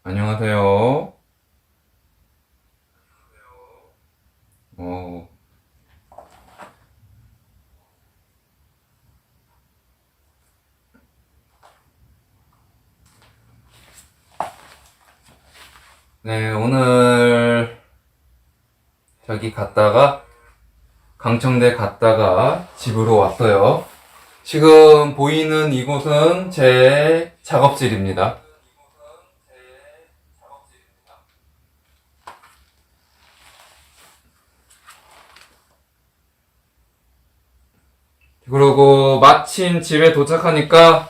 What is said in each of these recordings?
안녕하세요. 어, 네, 오늘 저기 갔다가, 강청대 갔다가 집으로 왔어요. 지금 보이는 이곳은 제 작업실입니다. 그리고 마침 집에 도착하니까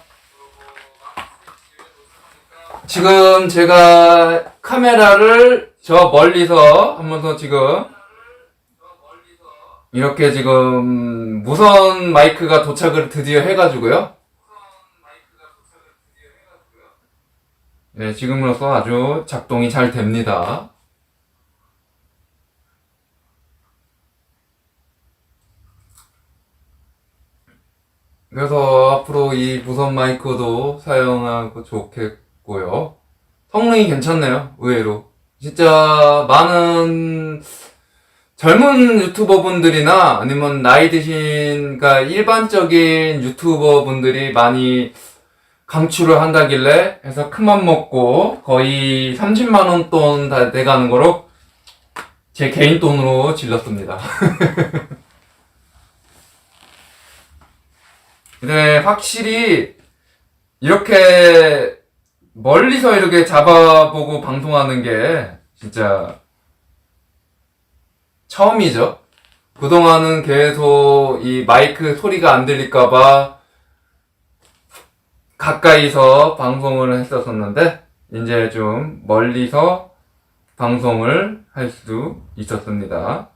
지금 제가 카메라를 저 멀리서 한번 더 지금 이렇게 지금 무선 마이크가 도착을 드디어 해가지고요. 네, 지금으로서 아주 작동이 잘 됩니다. 그래서 앞으로 이 무선 마이크도 사용하고 좋겠고요. 성능이 괜찮네요, 의외로. 진짜 많은 젊은 유튜버 분들이나 아니면 나이 드신, 그러니까 일반적인 유튜버 분들이 많이 강추를 한다길래 해서 큰맘 먹고 거의 30만원 돈 다 돼가는 거로 제 개인 돈으로 질렀습니다. 근데 확실히 이렇게 멀리서 이렇게 잡아보고 방송하는 게 진짜 처음이죠. 그동안은 계속 이 마이크 소리가 안 들릴까봐 가까이서 방송을 했었었는데, 이제 좀 멀리서 방송을 할 수 있었습니다.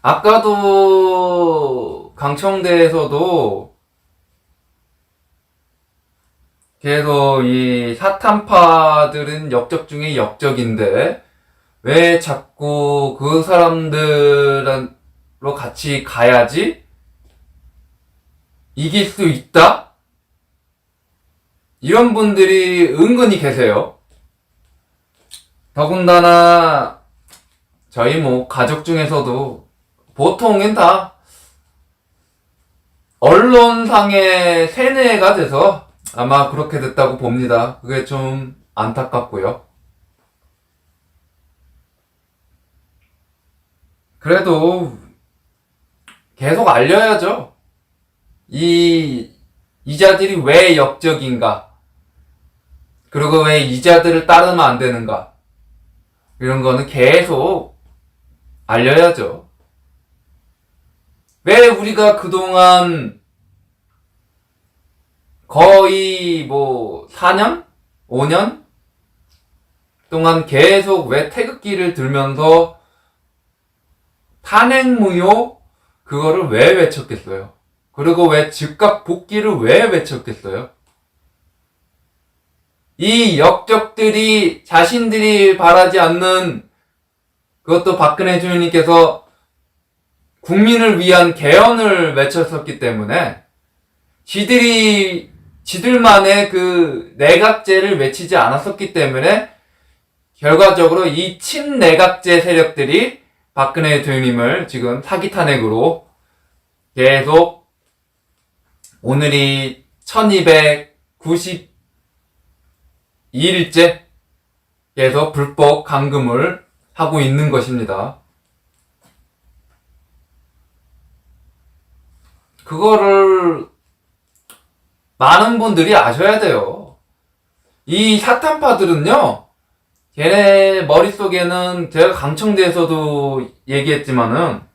아까도 강청대에서도 계속 이 사탄파들은 역적 중에 역적인데 왜 자꾸 그 사람들로 같이 가야지 이길 수 있다? 이런 분들이 은근히 계세요. 더군다나 저희 뭐 가족 중에서도 보통은 다 언론상의 세뇌가 돼서 아마 그렇게 됐다고 봅니다. 그게 좀 안타깝고요. 그래도 계속 알려야죠. 이 이자들이 왜 역적인가? 그리고 왜 이자들을 따르면 안 되는가? 이런 거는 계속 알려야죠. 왜 우리가 그동안 거의 뭐 4년? 5년? 동안 계속 왜 태극기를 들면서 탄핵무효 그거를 왜 외쳤겠어요? 그리고 왜 즉각 복귀를 왜 외쳤겠어요? 이 역적들이 자신들이 바라지 않는, 그것도 박근혜 주인님께서 국민을 위한 개헌을 외쳤었기 때문에 지들만의 그 내각제를 외치지 않았었기 때문에 결과적으로 이 친내각제 세력들이 박근혜 대통령님을 지금 사기 탄핵으로 계속, 오늘이 1292일째 계속 불법 감금을 하고 있는 것입니다. 그거를 많은 분들이 아셔야 돼요. 이 사탄파들은요, 걔네 머릿속에는 제가 강청대에서도 얘기했지만은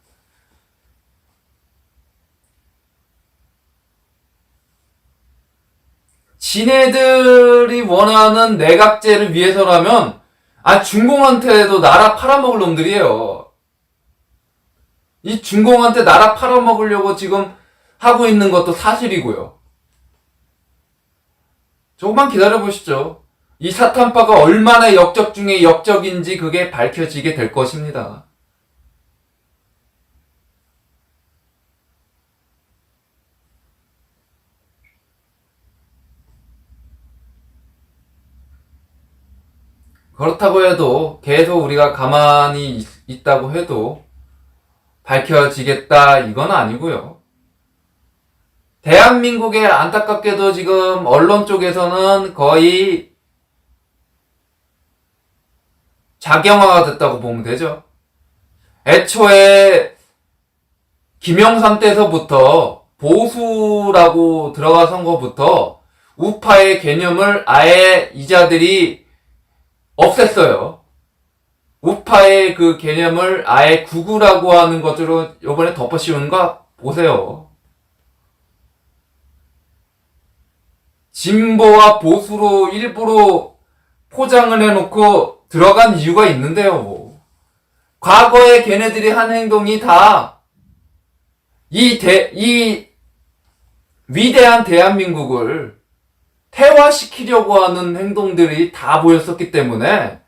지네들이 원하는 내각제를 위해서라면 중공한테도 나라 팔아먹을 놈들이에요. 이 중공한테 나라 팔아먹으려고 지금 하고 있는 것도 사실이고요. 조금만 기다려보시죠. 이 사탄파가 얼마나 역적 중에 역적인지 그게 밝혀지게 될 것입니다. 그렇다고 해도 계속 우리가 가만히 있다고 해도 밝혀지겠다 이건 아니고요. 대한민국의 안타깝게도 지금 언론 쪽에서는 거의 작용화가 됐다고 보면 되죠. 애초에 김영삼 때서부터 보수라고 들어가선 것부터 우파의 개념을 아예 이자들이 없앴어요. 우파의 그 개념을 아예 구구라고 하는 것으로 요번에 덮어씌우는 거 보세요. 진보와 보수로 일부러 포장을 해놓고 들어간 이유가 있는데요. 과거에 걔네들이 한 행동이 다 이 위대한 대한민국을 퇴화시키려고 하는 행동들이 다 보였었기 때문에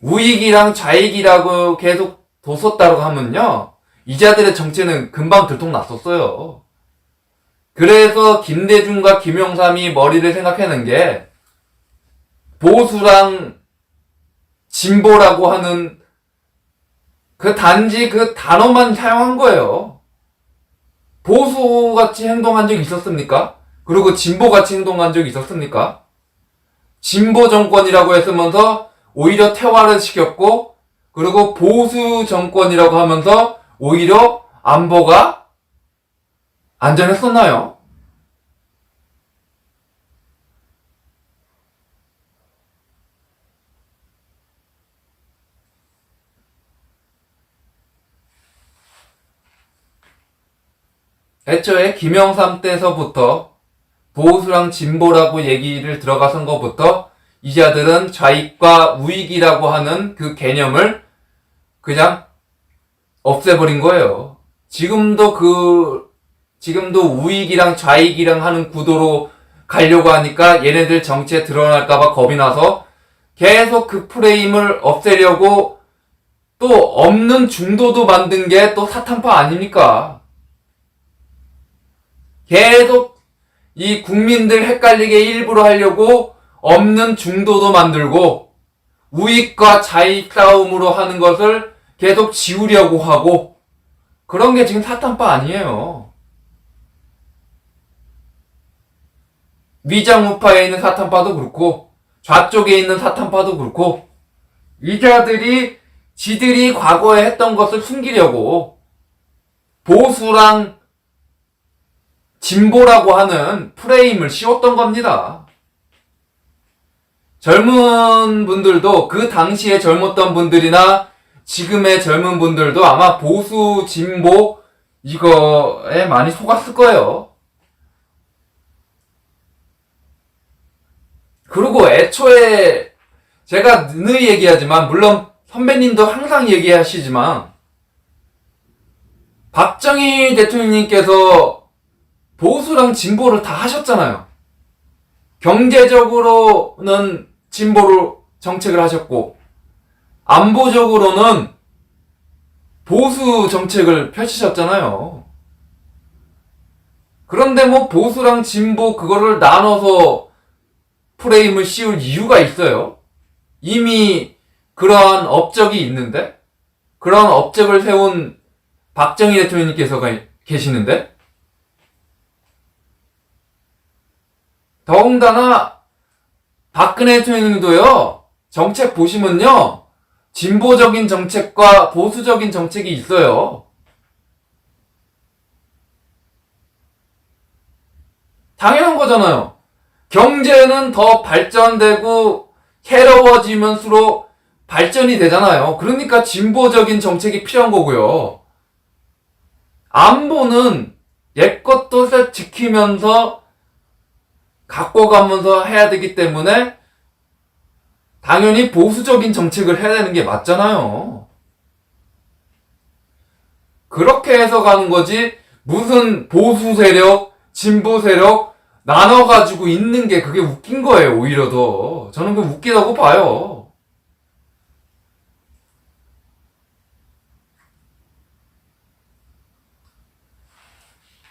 우익이랑 좌익이라고 계속 뒀었다고 하면요. 이자들의 정체는 금방 들통났었어요. 그래서 김대중과 김영삼이 머리를 생각해낸 게 보수랑 진보라고 하는 단지 그 단어만 사용한 거예요. 보수같이 행동한 적이 있었습니까? 그리고 진보같이 행동한 적이 있었습니까? 진보 정권이라고 했으면서 오히려 퇴화를 시켰고, 그리고 보수 정권이라고 하면서 오히려 안보가 안전했었나요? 애초에 김영삼 때서부터 보수랑 진보라고 얘기를 들어가선 것부터 이자들은 좌익과 우익이라고 하는 그 개념을 그냥 없애버린 거예요. 지금도 우익이랑 좌익이랑 하는 구도로 가려고 하니까 얘네들 정치에 드러날까봐 겁이 나서 계속 그 프레임을 없애려고 또 없는 중도도 만든 게 또 사탄파 아닙니까? 계속 이 국민들 헷갈리게 일부러 하려고 없는 중도도 만들고 우익과 좌익 싸움으로 하는 것을 계속 지우려고 하고 그런 게 지금 사탄파 아니에요. 위장우파에 있는 사탄파도 그렇고 좌쪽에 있는 사탄파도 그렇고 이자들이 지들이 과거에 했던 것을 숨기려고 보수랑 진보라고 하는 프레임을 씌웠던 겁니다. 젊은 분들도 그 당시에 젊었던 분들이나 지금의 젊은 분들도 아마 보수, 진보 이거에 많이 속았을 거예요. 그리고 애초에 제가 늘 얘기하지만 물론 선배님도 항상 얘기하시지만 박정희 대통령님께서 보수랑 진보를 다 하셨잖아요. 경제적으로는 진보로 정책을 하셨고 안보적으로는 보수 정책을 펼치셨잖아요. 그런데 뭐 보수랑 진보 그거를 나눠서 프레임을 씌울 이유가 있어요? 이미 그러한 업적이 있는데? 그러한 업적을 세운 박정희 대통령님께서 계시는데? 더군다나 박근혜 대통령도요. 정책 보시면요. 진보적인 정책과 보수적인 정책이 있어요. 당연한 거잖아요. 경제는 더 발전되고 해로워지면서로 발전이 되잖아요. 그러니까 진보적인 정책이 필요한 거고요. 안보는 옛것도 지키면서 갖고 가면서 해야 되기 때문에 당연히 보수적인 정책을 해야 되는 게 맞잖아요. 그렇게 해서 가는 거지 무슨 보수 세력, 진보 세력 나눠가지고 있는 게 그게 웃긴 거예요. 오히려 더. 저는 그게 웃기다고 봐요.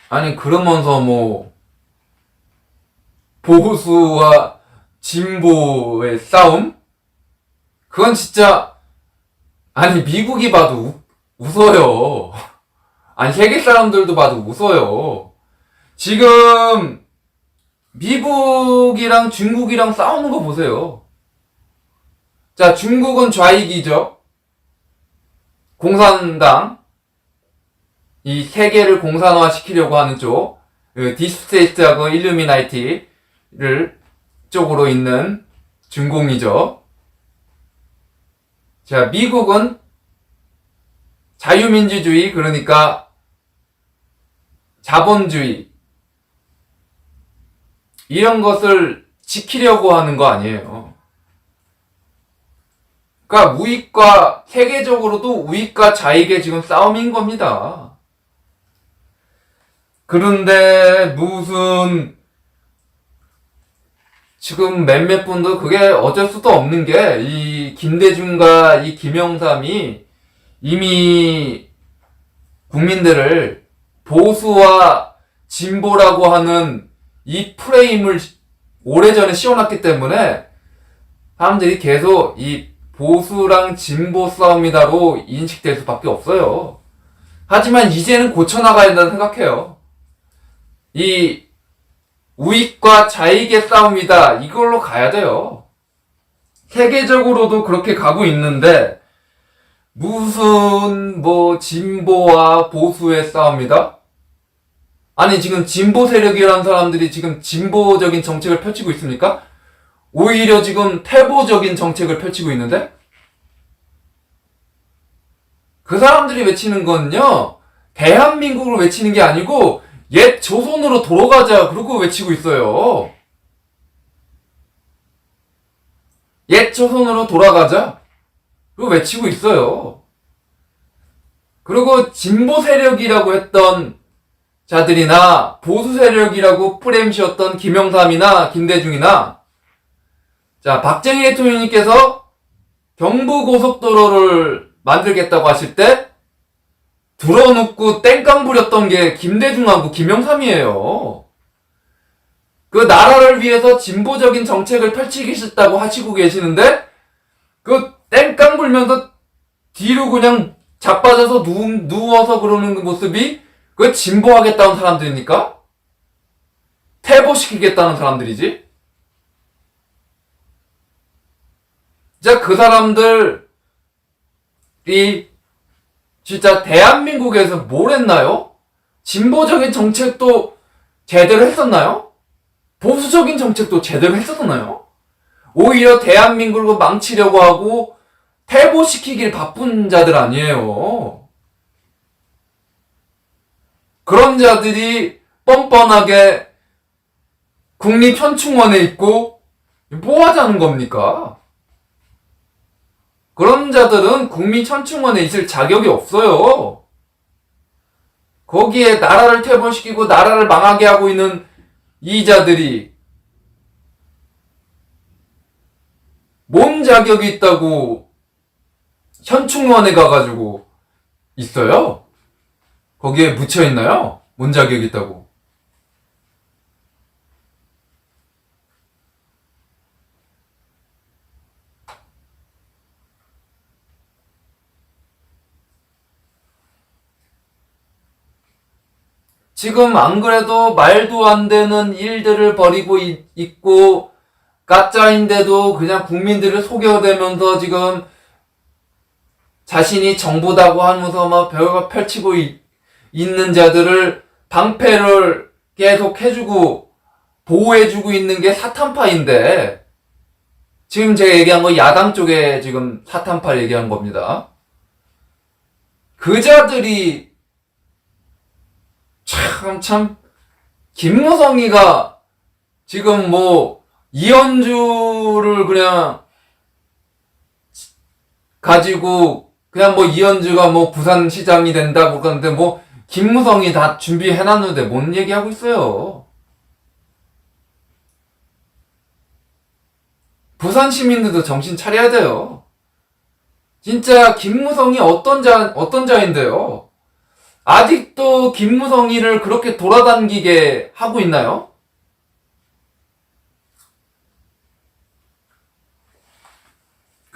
아니 그러면서 뭐 보수와 진보의 싸움? 그건 진짜, 아니, 미국이 봐도 웃어요. 아니, 세계 사람들도 봐도 웃어요. 지금, 미국이랑 중국이랑 싸우는 거 보세요. 자, 중국은 좌익이죠. 공산당. 이 세계를 공산화 시키려고 하는 쪽. 디스테이트하고 일루미나이티를 쪽으로 있는 중공이죠. 자, 미국은 자유민주주의, 그러니까 자본주의, 이런 것을 지키려고 하는 거 아니에요. 그러니까 우익과, 세계적으로도 우익과 좌익의 지금 싸움인 겁니다. 그런데 무슨 지금 몇몇 분도 그게 어쩔 수도 없는 게, 이 김대중과 이 김영삼이 이미 국민들을 보수와 진보라고 하는 이 프레임을 오래전에 씌워놨기 때문에 사람들이 계속 이 보수랑 진보 싸움이다로 인식될 수밖에 없어요. 하지만 이제는 고쳐나가야 된다고 생각해요. 이 우익과 좌익의 싸움이다, 이걸로 가야 돼요. 세계적으로도 그렇게 가고 있는데 무슨 진보와 보수의 싸움이다? 아니, 지금 진보 세력이라는 사람들이 지금 진보적인 정책을 펼치고 있습니까? 오히려 지금 퇴보적인 정책을 펼치고 있는데? 그 사람들이 외치는 건요, 대한민국을 외치는 게 아니고 옛 조선으로 돌아가자, 그러고 외치고 있어요. 옛 조선으로 돌아가자, 그러고 외치고 있어요. 그리고 진보 세력이라고 했던 자들이나 보수 세력이라고 프레임 씌웠던 김영삼이나 김대중이나, 자, 박정희 대통령님께서 경부고속도로를 만들겠다고 하실 때 들어눕고 땡깡 부렸던 게 김대중하고 김영삼이에요. 그 나라를 위해서 진보적인 정책을 펼치겠다고 하시고 계시는데 그 땡깡 불면서 뒤로 그냥 자빠져서 누워서 그러는 그 모습이 그 진보하겠다는 사람들입니까? 퇴보시키겠다는 사람들이지? 진짜 그 사람들이 진짜 대한민국에서 뭘 했나요? 진보적인 정책도 제대로 했었나요? 보수적인 정책도 제대로 했었나요? 오히려 대한민국을 망치려고 하고 퇴보시키길 바쁜 자들 아니에요. 그런 자들이 뻔뻔하게 국립현충원에 있고 뭐 하자는 겁니까? 그런 자들은 국립현충원에 있을 자격이 없어요. 거기에 나라를 퇴보시키고 나라를 망하게 하고 있는 이 자들이 뭔 자격이 있다고 현충원에 가가지고 있어요? 거기에 묻혀있나요? 뭔 자격이 있다고? 지금 안 그래도 말도 안 되는 일들을 벌이고 있고 가짜인데도 그냥 국민들을 속여대면서 지금 자신이 정부다고 하면서 막 별거 펼치고 있는 자들을 방패를 계속 해주고 보호해주고 있는 게 사탄파인데, 지금 제가 얘기한 거 야당 쪽에 지금 사탄파 얘기한 겁니다. 그 자들이 참 김무성이가 지금 이현주를 그냥 가지고 그냥 이현주가 부산시장이 된다고 그러는데 김무성이 다 준비해놨는데 뭔 얘기하고 있어요. 부산 시민들도 정신 차려야 돼요. 진짜 김무성이 어떤 자인데요? 아직도 김무성이를 그렇게 돌아다니게 하고 있나요?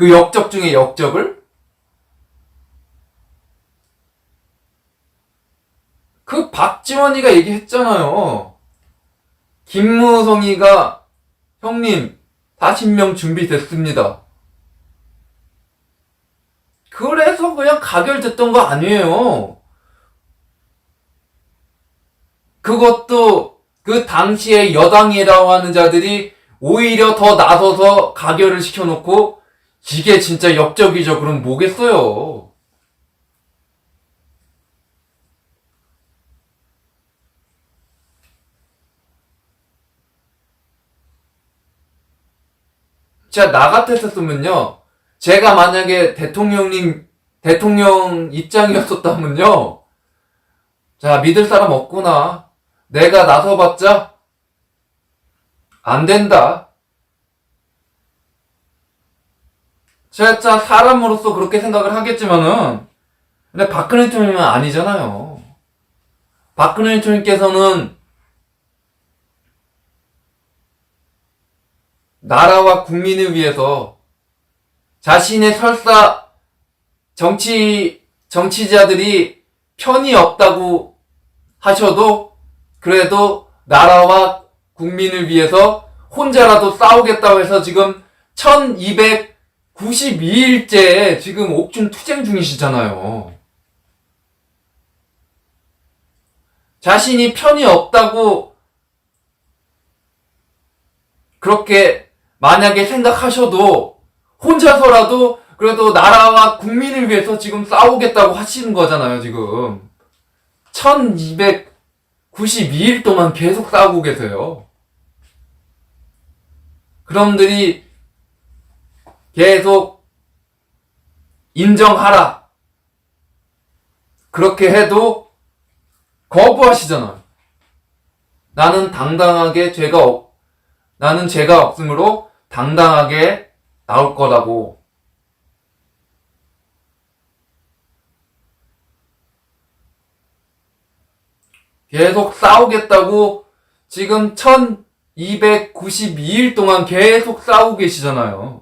그 역적 중에 역적을? 그 박지원이가 얘기했잖아요. 김무성이가 형님 40명 준비됐습니다. 그래서 그냥 가결됐던 거 아니에요. 그것도 그 당시에 여당이라고 하는 자들이 오히려 더 나서서 가결을 시켜놓고 이게 진짜 역적이죠. 그럼 뭐겠어요. 진짜 나 같았으면요. 제가 만약에 대통령 입장이었었다면요. 자, 믿을 사람 없구나. 내가 나서봤자 안 된다. 진짜 사람으로서 그렇게 생각을 하겠지만은, 근데 박근혜 대통령은 아니잖아요. 박근혜 대통령께서는 나라와 국민을 위해서 자신의 설사 정치자들이 편이 없다고 하셔도 그래도 나라와 국민을 위해서 혼자라도 싸우겠다고 해서 지금 1292일째 지금 옥중 투쟁 중이시잖아요. 자신이 편이 없다고 그렇게 만약에 생각하셔도 혼자서라도 그래도 나라와 국민을 위해서 지금 싸우겠다고 하시는 거잖아요, 지금. 1292일 동안 계속 싸우고 계세요. 그놈들이 계속 인정하라. 그렇게 해도 거부하시잖아요. 나는 죄가 없으므로 당당하게 나올 거라고. 계속 싸우겠다고 지금 1292일 동안 계속 싸우고 계시잖아요.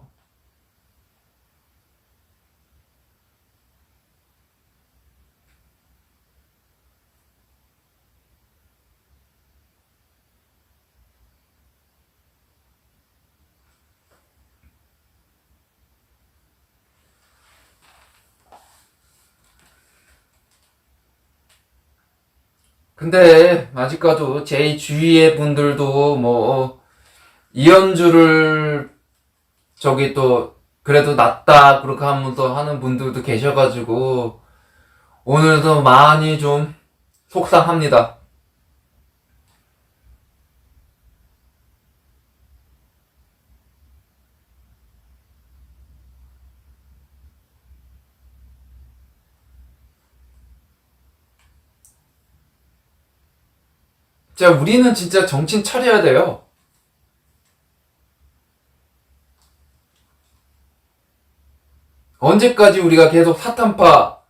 근데 아직까지 제 주위의 분들도 뭐 이현주를 저기 또 그래도 낫다 그렇게 하면서 하는 분들도 계셔가지고 오늘도 많이 좀 속상합니다. 자, 우리는 진짜 정신 차려야 돼요. 언제까지 우리가 계속 사탄파,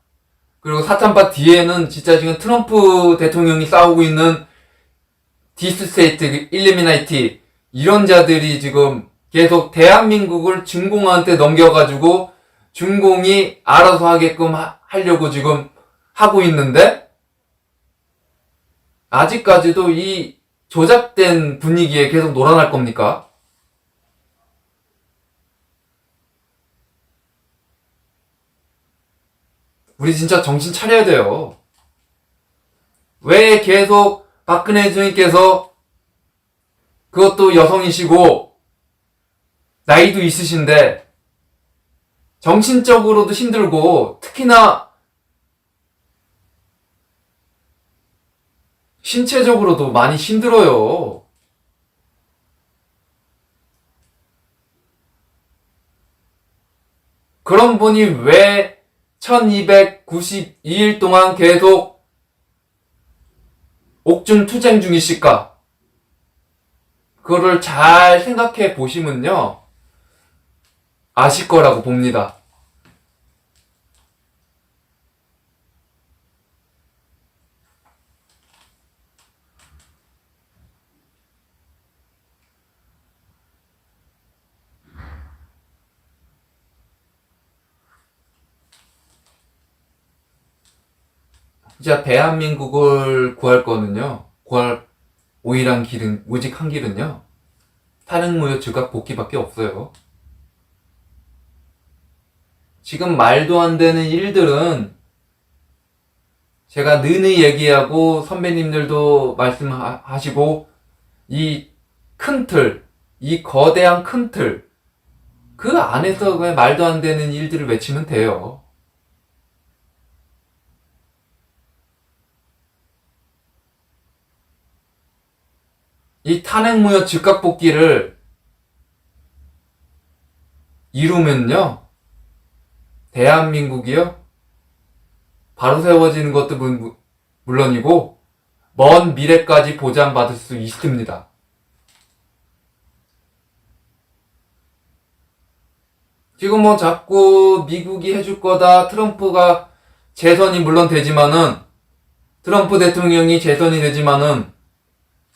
그리고 사탄파 뒤에는 진짜 지금 트럼프 대통령이 싸우고 있는 디스스테이트, 일리미나이티, 이런 자들이 지금 계속 대한민국을 중공한테 넘겨가지고 중공이 알아서 하게끔 하려고 지금 하고 있는데, 아직까지도 이 조작된 분위기에 계속 놀아날 겁니까? 우리 진짜 정신 차려야 돼요. 왜 계속 박근혜 주님께서 그것도 여성이시고 나이도 있으신데 정신적으로도 힘들고 특히나 신체적으로도 많이 힘들어요. 그런 분이 왜 1292일 동안 계속 옥중 투쟁 중이실까? 그거를 잘 생각해 보시면요. 아실 거라고 봅니다. 진짜 대한민국을 구할 거는요, 구할 오직 한 길은요, 탄핵무효 즉각 복귀밖에 없어요. 지금 말도 안 되는 일들은 제가 느느 얘기하고 선배님들도 말씀하시고 이 큰 틀, 이 거대한 큰 틀, 그 안에서 그냥 말도 안 되는 일들을 외치면 돼요. 이 탄핵무효 즉각 복귀를 이루면요, 대한민국이요, 바로 세워지는 것도 물론이고 먼 미래까지 보장받을 수 있습니다. 지금 뭐 자꾸 미국이 해줄 거다, 트럼프가 재선이 물론 되지만은, 트럼프 대통령이 재선이 되지만은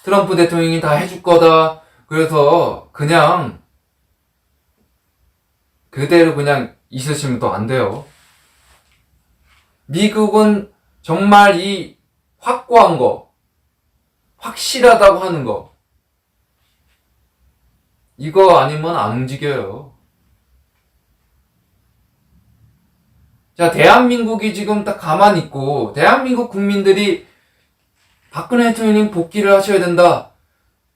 트럼프 대통령이 다 해줄 거다, 그래서 그냥 그대로 그냥 있으시면 또 안 돼요. 미국은 정말 이 확고한 거, 확실하다고 하는 거, 이거 아니면 안 움직여요. 자, 대한민국이 지금 딱 가만히 있고, 대한민국 국민들이 박근혜 대통령님 복귀를 하셔야 된다.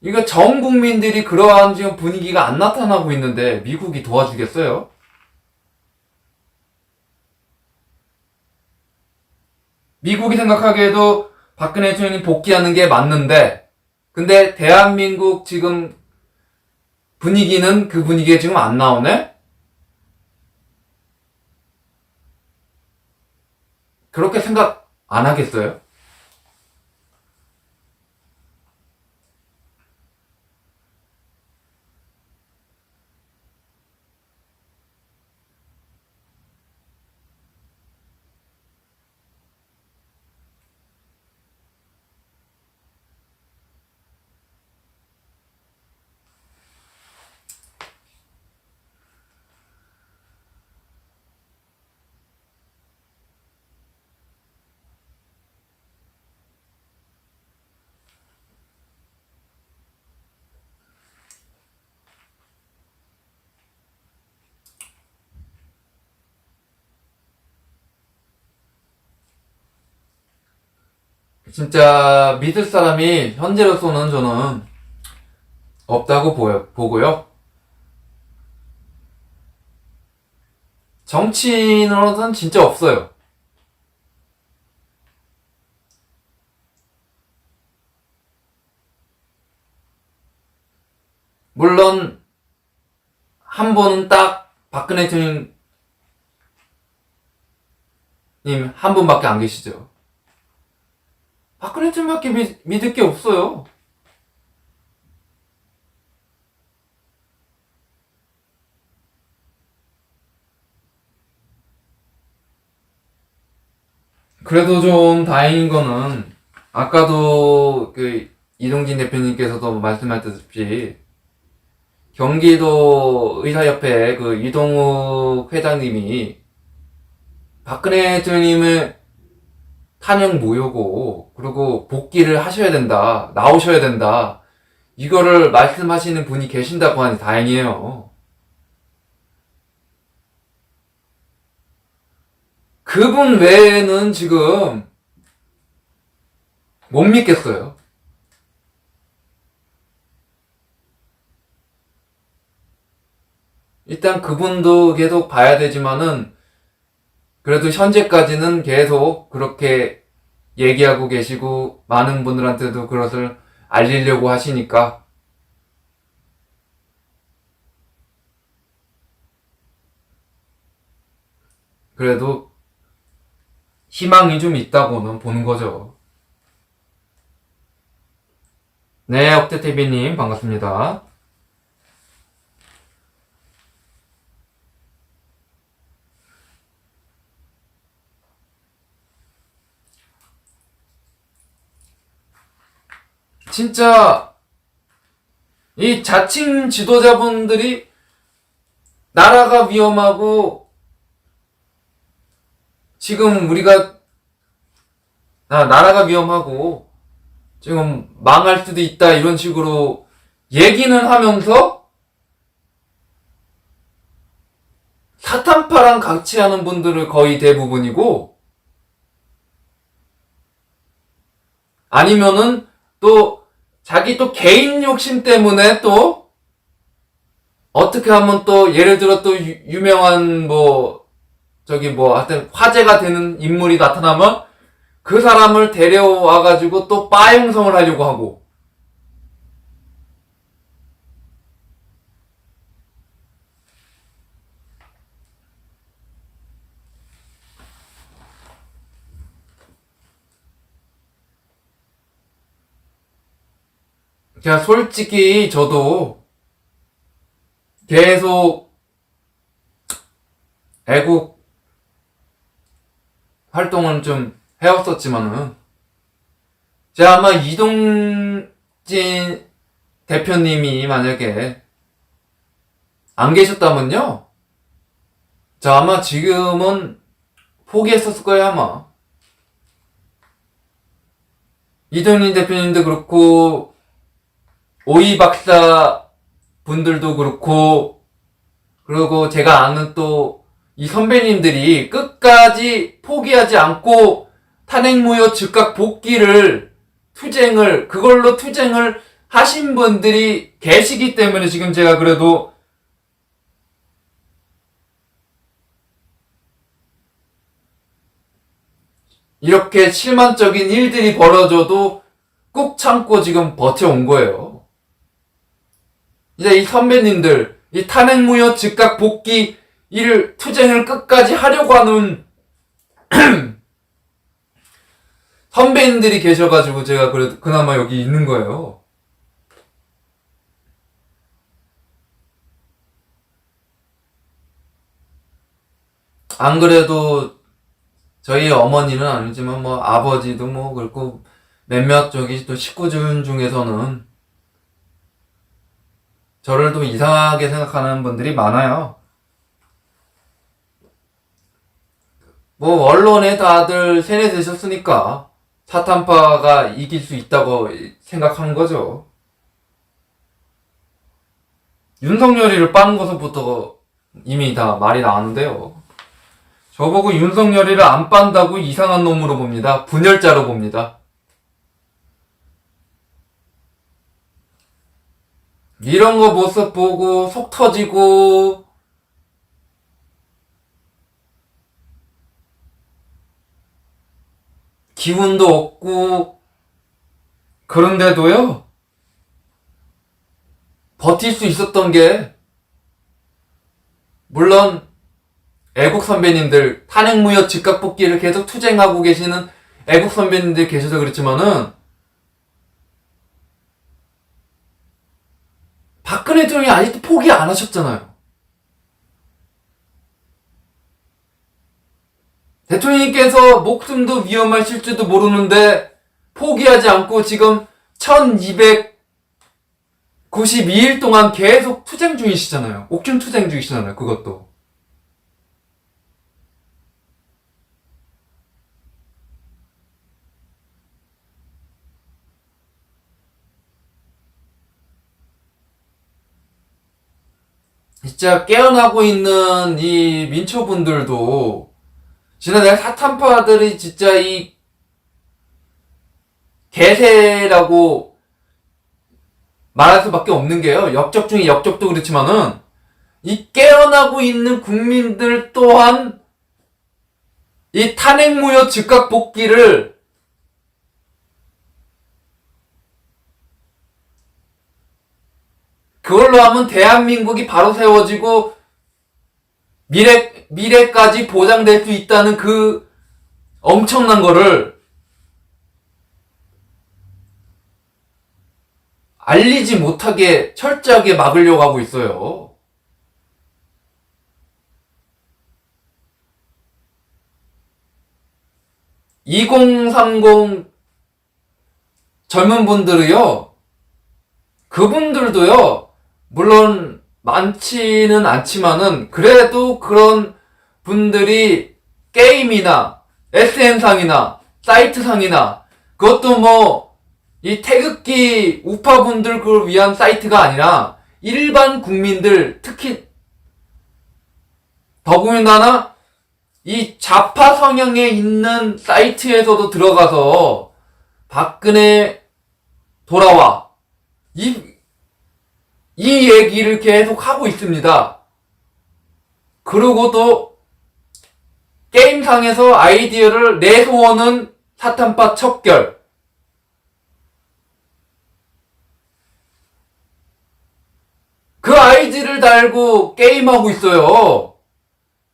이거 전 국민들이 그러한 지금 분위기가 안 나타나고 있는데, 미국이 도와주겠어요? 미국이 생각하기에도 박근혜 대통령님 복귀하는 게 맞는데, 근데 대한민국 지금 분위기는 그 분위기에 지금 안 나오네? 그렇게 생각 안 하겠어요? 진짜 믿을 사람이 현재로서는 저는 없다고 보고요. 정치인으로서는 진짜 없어요. 물론 한 분은 딱 박근혜 대통령님 한 분밖에 안 계시죠. 박근혜 대통령밖에 믿을 게 없어요. 그래도 좀 다행인 거는 아까도 그 이동진 대표님께서도 말씀하셨듯이 경기도 의사협회 그 이동욱 회장님이 박근혜 대통령님을 탄핵 무효고 그리고 복귀를 하셔야 된다, 나오셔야 된다, 이거를 말씀하시는 분이 계신다고 하니 다행이에요. 그분 외에는 지금 못 믿겠어요. 일단 그분도 계속 봐야 되지만은 그래도 현재까지는 계속 그렇게 얘기하고 계시고 많은 분들한테도 그것을 알리려고 하시니까 그래도 희망이 좀 있다고는 보는 거죠. 네, 억대TV님 반갑습니다. 진짜 이 자칭 지도자분들이 나라가 위험하고 지금 우리가 나라가 위험하고 지금 망할 수도 있다 이런 식으로 얘기는 하면서 사탄파랑 같이 하는 분들을 거의 대부분이고, 아니면은 또 자기 또 개인 욕심 때문에 또 어떻게 하면 또 예를 들어 또 유명한 하여튼 화제가 되는 인물이 나타나면 그 사람을 데려와가지고 또 바 형성을 하려고 하고, 제가 솔직히 저도 계속 애국 활동은 좀 해왔었지만은, 제가 아마 이동진 대표님이 만약에 안 계셨다면요, 저 아마 지금은 포기했었을 거예요, 아마. 이동진 대표님도 그렇고, 오이 박사 분들도 그렇고, 그리고 제가 아는 또 이 선배님들이 끝까지 포기하지 않고 탄핵무효 즉각 복귀를 그걸로 투쟁을 하신 분들이 계시기 때문에 지금 제가 그래도 이렇게 실망적인 일들이 벌어져도 꾹 참고 지금 버텨온 거예요. 이제 이 선배님들, 이 탄핵무효 즉각 복귀 투쟁을 끝까지 하려고 하는 선배님들이 계셔가지고 제가 그래도 그나마 여기 있는 거예요. 안 그래도 저희 어머니는 아니지만 아버지도 그렇고 몇몇 또 식구들 중에서는 저를 또 이상하게 생각하는 분들이 많아요. 언론에 다들 세뇌되셨으니까 사탄파가 이길 수 있다고 생각하는 거죠. 윤석열이를 빠는 것부터 이미 다 말이 나왔는데요. 저보고 윤석열이를 안 빤다고 이상한 놈으로 봅니다. 분열자로 봅니다. 이런 거 모습 보고 속 터지고, 기운도 없고, 그런데도요, 버틸 수 있었던 게, 물론 애국 선배님들, 탄핵무효 즉각 복귀를 계속 투쟁하고 계시는 애국 선배님들 계셔서 그렇지만은, 박근혜 대통령이 아직도 포기 안 하셨잖아요. 대통령님께서 목숨도 위험하실지도 모르는데 포기하지 않고 지금 1292일 동안 계속 투쟁 중이시잖아요. 옥중 투쟁 중이시잖아요. 그것도. 진짜 깨어나고 있는 이 민초분들도 지난해 사탄파들이 진짜 이 개새라고 말할 수밖에 없는 게요. 역적 중에 역적도 그렇지만은 이 깨어나고 있는 국민들 또한 이 탄핵무효 즉각 복귀를 그걸로 하면 대한민국이 바로 세워지고 미래까지 보장될 수 있다는 그 엄청난 거를 알리지 못하게 철저하게 막으려고 하고 있어요. (2030) 젊은 분들이요, 그분들도요, 물론 많지는 않지만은 그래도 그런 분들이 게임이나 SN상이나 사이트 상이나 그것도 뭐 이 태극기 우파분들을 위한 사이트가 아니라 일반 국민들, 특히 더군다나 이 좌파 성향에 있는 사이트에서도 들어가서 박근혜 돌아와 이 얘기를 계속 하고 있습니다. 그리고 또 게임상에서 아이디어를 내 소원은 사탄파 척결. 그 아이디를 달고 게임하고 있어요.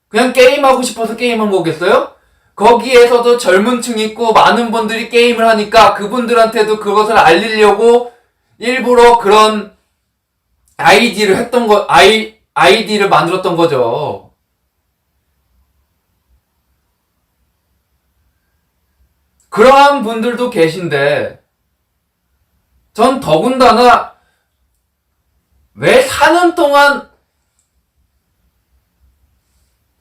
그냥 게임하고 싶어서 게임한 거겠어요? 거기에서도 젊은 층 있고 많은 분들이 게임을 하니까 그분들한테도 그것을 알리려고 일부러 그런 아이디를 했던 거, 아이디를 만들었던 거죠. 그러한 분들도 계신데, 전 더군다나 왜 4년 동안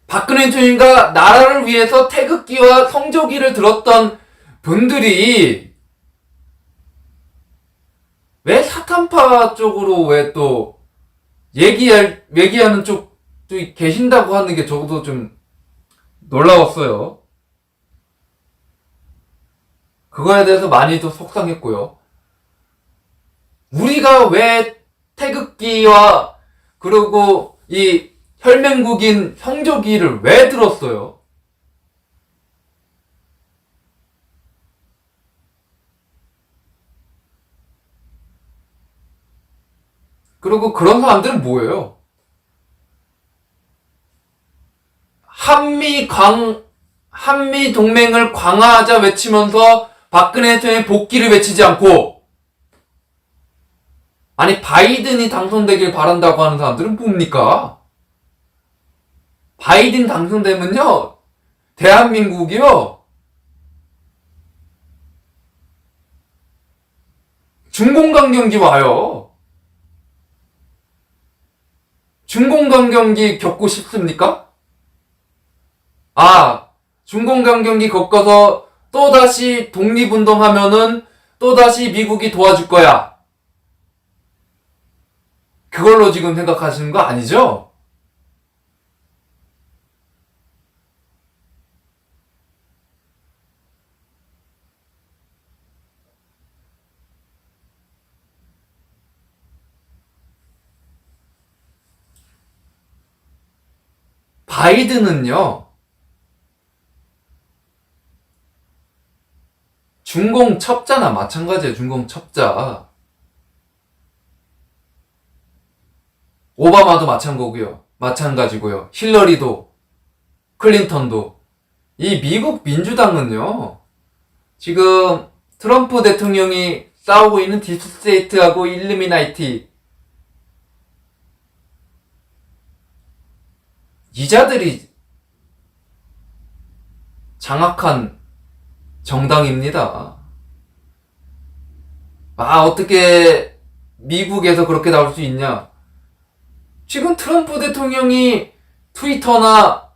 박근혜 대통령과 나라를 위해서 태극기와 성조기를 들었던 분들이 왜 사탄파 쪽으로 왜 또 얘기하는 쪽도 계신다고 하는 게 저도 좀 놀라웠어요. 그거에 대해서 많이도 속상했고요. 우리가 왜 태극기와 그리고 이 혈맹국인 성조기를 왜 들었어요? 그리고 그런 사람들은 뭐예요? 한미 동맹을 강화하자 외치면서 박근혜 대통령의 복귀를 외치지 않고, 아니 바이든이 당선되길 바란다고 하는 사람들은 뭡니까? 바이든 당선되면요, 대한민국이요, 중공강경기 와요. 중공강경기 겪고 싶습니까? 중공강경기 겪어서 또다시 독립운동하면은 또다시 미국이 도와줄 거야. 그걸로 지금 생각하시는 거 아니죠? 바이든은요, 중공 첩자나 마찬가지예요. 중공 첩자. 오바마도 마찬가지고요. 힐러리도, 클린턴도. 이 미국 민주당은요, 지금 트럼프 대통령이 싸우고 있는 딥스테이트하고 일루미나이티, 이자들이 장악한 정당입니다. 어떻게 미국에서 그렇게 나올 수 있냐? 지금 트럼프 대통령이 트위터나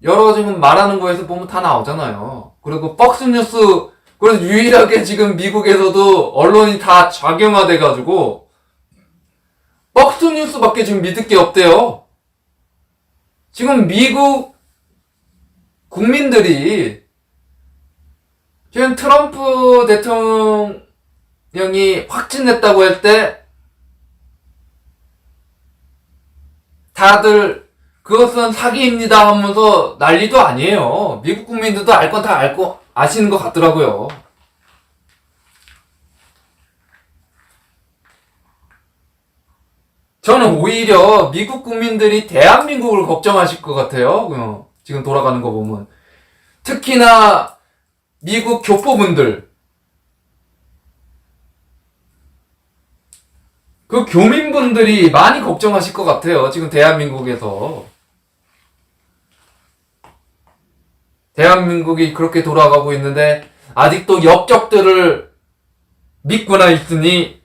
여러 지금 말하는 거에서 보면 다 나오잖아요. 그리고 폭스뉴스, 그래서 유일하게 지금 미국에서도 언론이 다 작용화돼가지고 폭스뉴스밖에 지금 믿을 게 없대요. 지금 미국 국민들이 지금 트럼프 대통령이 확진됐다고 할 때 다들 그것은 사기입니다 하면서 난리도 아니에요. 미국 국민들도 알 건 다 알고 아시는 것 같더라고요. 저는 오히려 미국 국민들이 대한민국을 걱정하실 것 같아요. 지금 돌아가는 거 보면. 특히나 미국 교포분들, 그 교민분들이 많이 걱정하실 것 같아요. 지금 대한민국에서. 대한민국이 그렇게 돌아가고 있는데 아직도 역적들을 믿고나 있으니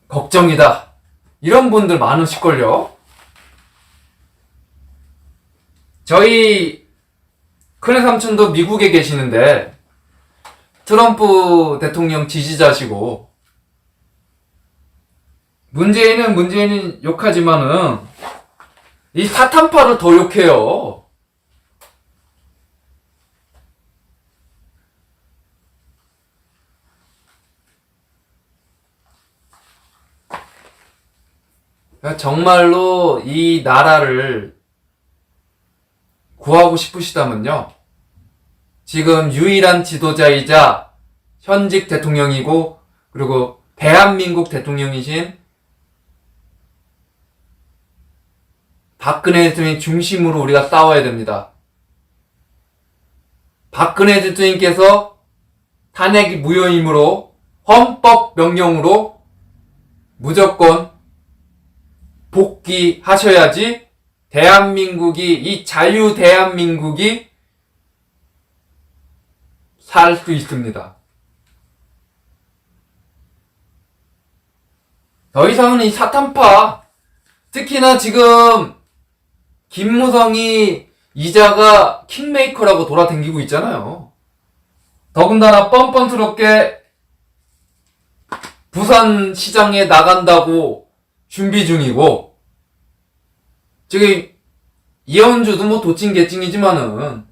걱정이다. 이런 분들 많으실걸요? 저희 큰애 삼촌도 미국에 계시는데 트럼프 대통령 지지자시고, 문재인은 욕하지만은 이 사탄파를 더 욕해요. 정말로 이 나라를 구하고 싶으시다면요, 지금 유일한 지도자이자 현직 대통령이고 그리고 대한민국 대통령이신 박근혜 대통령 중심으로 우리가 싸워야 됩니다. 박근혜 대통령께서 탄핵이 무효이므로 헌법 명령으로 무조건 복귀하셔야지 이 자유 대한민국이 살 수 있습니다. 더 이상은 이 사탄파, 특히나 지금 김무성이 이자가 킹메이커라고 돌아다니고 있잖아요. 더군다나 뻔뻔스럽게 부산 시장에 나간다고 준비 중이고, 지금 이현주도 뭐 도찐개찐이지만은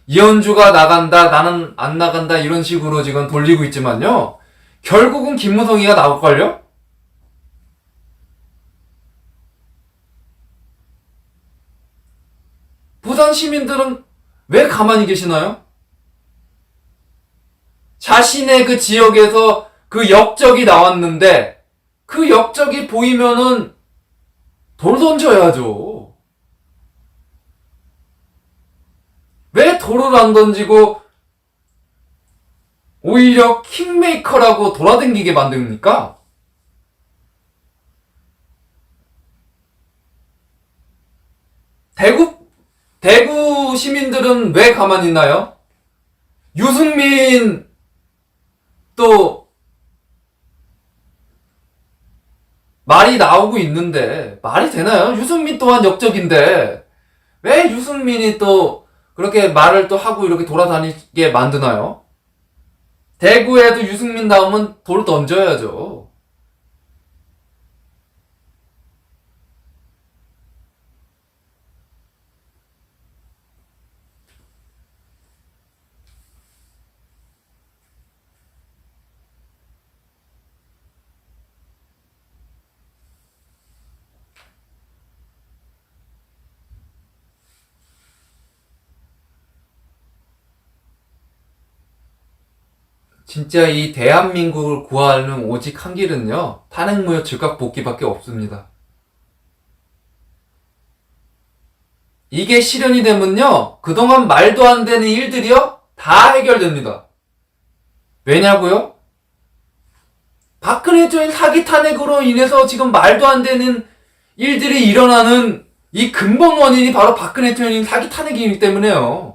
이현주가 나간다, 나는 안 나간다 이런 식으로 지금 돌리고 있지만요, 결국은 김무성이가 나올걸요? 부산 시민들은 왜 가만히 계시나요? 자신의 그 지역에서 그 역적이 나왔는데 그 역적이 보이면은 돌 던져야죠. 왜 돌을 안 던지고 오히려 킹메이커라고 돌아다니게 만듭니까? 대구 시민들은 왜 가만히 있나요? 유승민 또 말이 나오고 있는데 말이 되나요? 유승민 또한 역적인데 왜 유승민이 또 그렇게 말을 또 하고 이렇게 돌아다니게 만드나요? 대구에도 유승민 나오면 돌 던져야죠. 진짜 이 대한민국을 구하는 오직 한 길은요, 탄핵무효 즉각 복귀밖에 없습니다. 이게 실현이 되면요, 그동안 말도 안 되는 일들이요, 다 해결됩니다. 왜냐고요? 박근혜 전 사기 탄핵으로 인해서 지금 말도 안 되는 일들이 일어나는 이 근본 원인이 바로 박근혜 대통령 사기 탄핵이기 때문에요.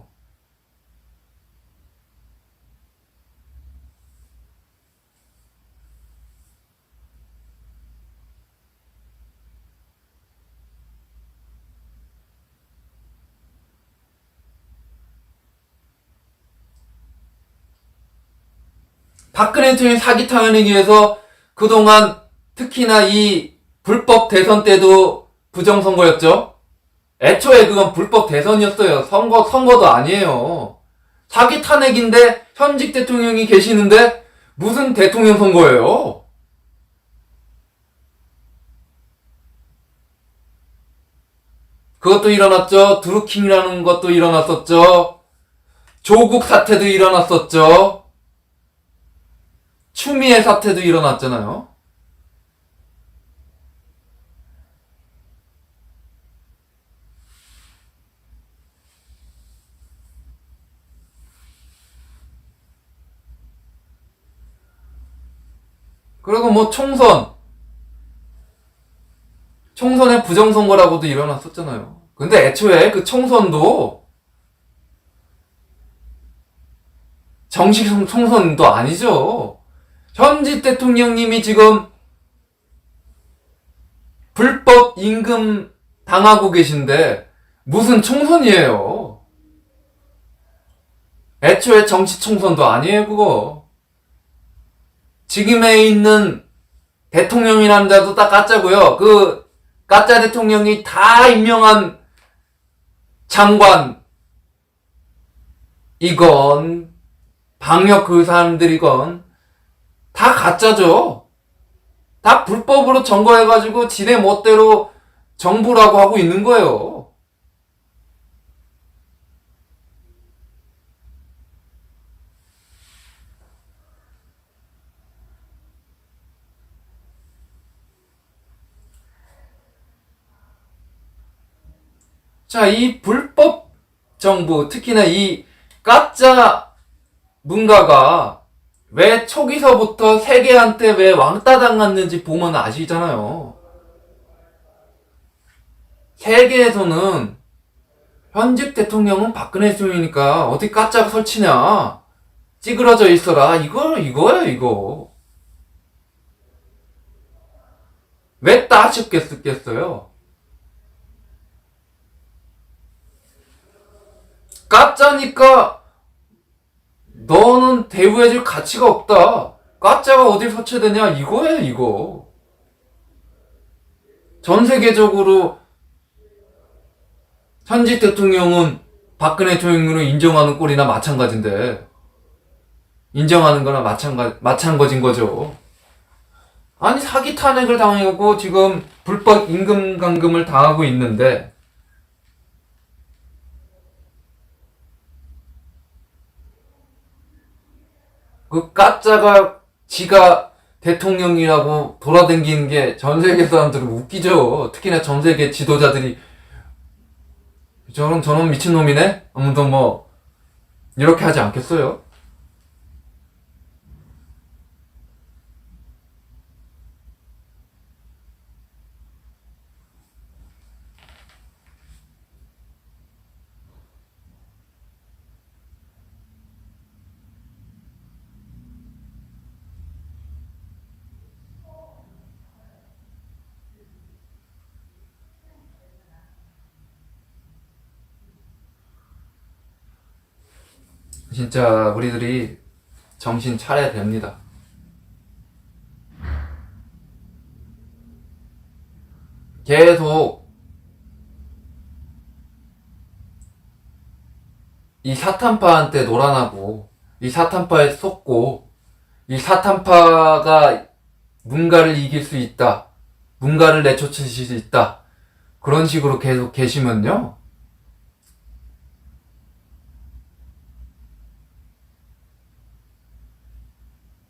박근혜 대통령 사기 탄핵에 의해서 그동안 특히나 이 불법 대선 때도 부정선거였죠. 애초에 그건 불법 대선이었어요. 선거도 아니에요. 사기 탄핵인데 현직 대통령이 계시는데 무슨 대통령 선거예요? 그것도 일어났죠. 드루킹이라는 것도 일어났었죠. 조국 사태도 일어났었죠. 추미애 사태도 일어났잖아요. 그리고 뭐 총선의 부정선거라고도 일어났었잖아요. 근데 애초에 그 총선도 정식 총선도 아니죠. 현직 대통령님이 지금 불법 임금 당하고 계신데 무슨 총선이에요? 애초에 정치 총선도 아니에요, 그거. 지금에 있는 대통령이라는 자도 다 가짜고요. 그 가짜 대통령이 다 임명한 장관 이건 방역 그 사람들이건 다 가짜죠. 다 불법으로 점거해가지고 지네 멋대로 정부라고 하고 있는 거예요. 자, 이 불법 정부, 특히나 이 가짜 문가가 왜 초기서부터 세계한테 왜 왕따 당했는지 보면 아시잖아요. 세계에서는 현직 대통령은 박근혜 대통령이니까 어디 가짜가 설치냐, 찌그러져 있어라, 이거예요, 이거. 왜 따셨겠어요? 가짜니까 너는 대우해줄 가치가 없다. 가짜가 어딜 설치되냐, 이거예요, 이거. 전 세계적으로 현직 대통령은 박근혜 대통령으로 인정하는 꼴이나 마찬가지인데, 인정하는 거나 마찬가지인 거죠. 아니, 사기 탄핵을 당해갖고 지금 불법 임금 감금을 당하고 있는데, 그 가짜가 지가 대통령이라고 돌아다니는 게 전 세계 사람들은 웃기죠. 특히나 전 세계 지도자들이 저런 미친놈이네? 아무튼 뭐 이렇게 하지 않겠어요? 진짜 우리들이 정신 차려야 됩니다. 계속 이 사탄파한테 놀아나고 이 사탄파에 속고 이 사탄파가 문가를 이길 수 있다. 문가를 내쫓을 수 있다. 그런 식으로 계속 계시면요.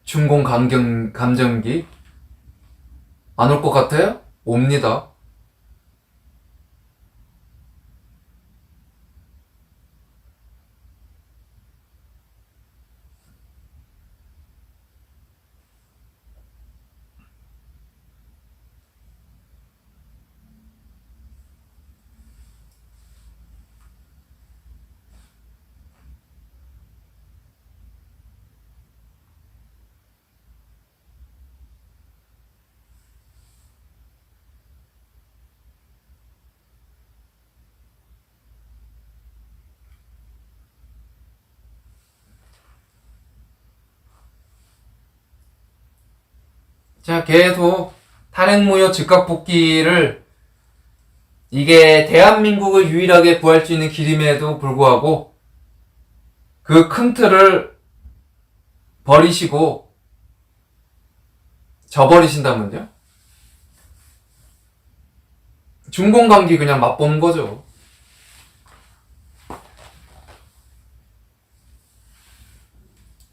중공 감정기 안 올 것 같아요? 옵니다. 자, 계속 탄핵무효 즉각복귀를 이게 대한민국을 유일하게 구할 수 있는 길임에도 불구하고 그 큰 틀을 버리시고 저버리신다면요? 중공감기 그냥 맛보는 거죠.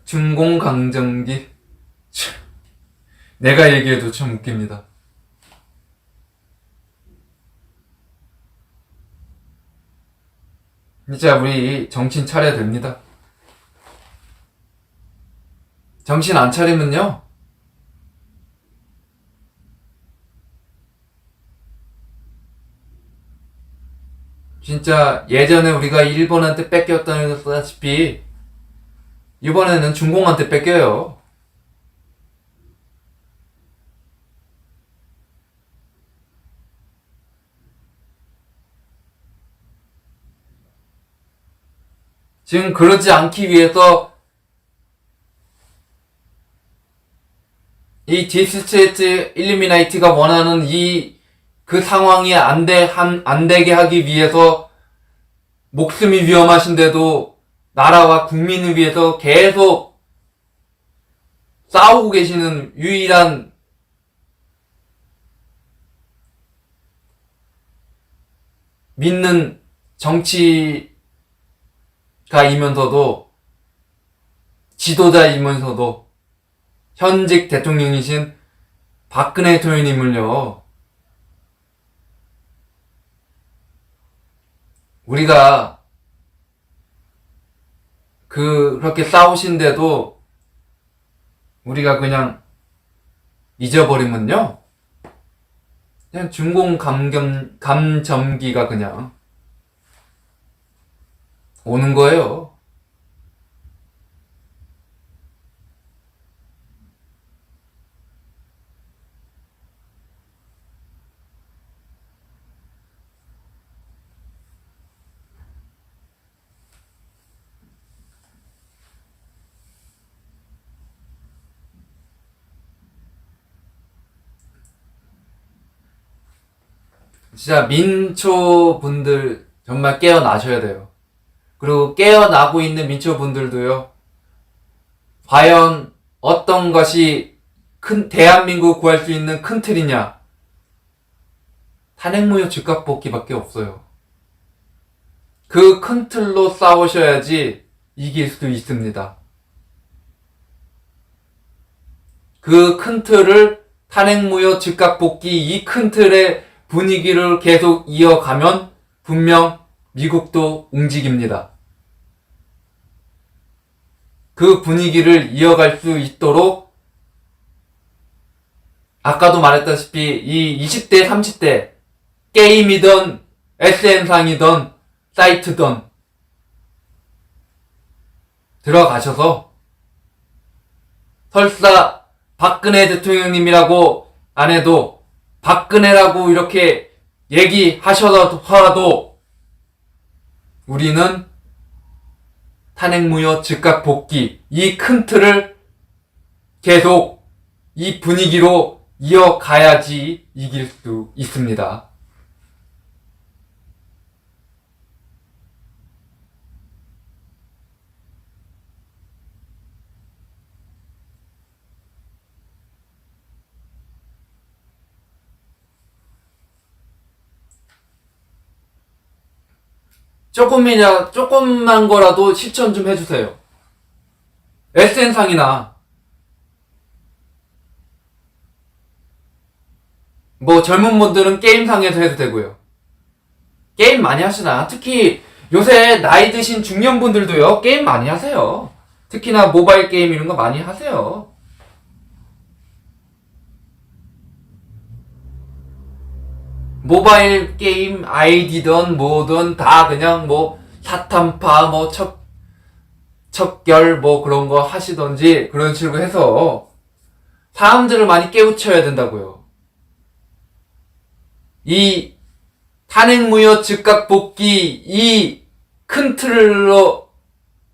중공강정기. 내가 얘기해도 참 웃깁니다. 진짜 우리 정신 차려야 됩니다. 정신 안 차리면요. 진짜 예전에 우리가 일본한테 뺏겼다시피 이번에는 중공한테 뺏겨요. 지금 그러지 않기 위해서 이 딥스테이트 일루미나이트가 원하는 그 상황이 안 되게 하기 위해서 목숨이 위험하신데도 나라와 국민을 위해서 계속 싸우고 계시는 유일한 믿는 정치가이면서도 지도자이면서도 현직 대통령이신 박근혜 대통령님을요, 우리가 그렇게 싸우신데도 우리가 그냥 잊어버리면요, 그냥 감점기가 그냥 오는 거예요. 진짜 민초분들 정말 깨어나셔야 돼요. 그리고 깨어나고 있는 민초분들도요, 과연 어떤 것이 대한민국 구할 수 있는 큰 틀이냐? 탄핵무효 즉각복귀밖에 없어요. 그 큰 틀로 싸우셔야지 이길 수 있습니다. 그 큰 틀을 탄핵무효 즉각복귀 이 큰 틀의 분위기를 계속 이어가면 분명 미국도 움직입니다. 그 분위기를 이어갈 수 있도록 아까도 말했다시피 이 20대, 30대 게임이든 SN상이든 사이트든 들어가셔서 설사 박근혜 대통령님이라고 안 해도 박근혜라고 이렇게 얘기하셔서라도 우리는 탄핵무효 즉각복귀 이 큰 틀을 계속 이 분위기로 이어가야지 이길 수 있습니다. 조금만 거라도 실천 좀 해주세요. SN상이나, 뭐 젊은 분들은 게임상에서 해도 되고요. 게임 많이 하시나? 특히 요새 나이 드신 중년분들도요, 게임 많이 하세요. 특히나 모바일 게임 이런 거 많이 하세요. 모바일 게임 아이디든 뭐든 다 그냥 뭐 사탄파 뭐 척결 뭐 그런 거 하시던지 그런 식으로 해서 사람들을 많이 깨우쳐야 된다고요. 이 탄핵무효 즉각복귀 이 큰 틀로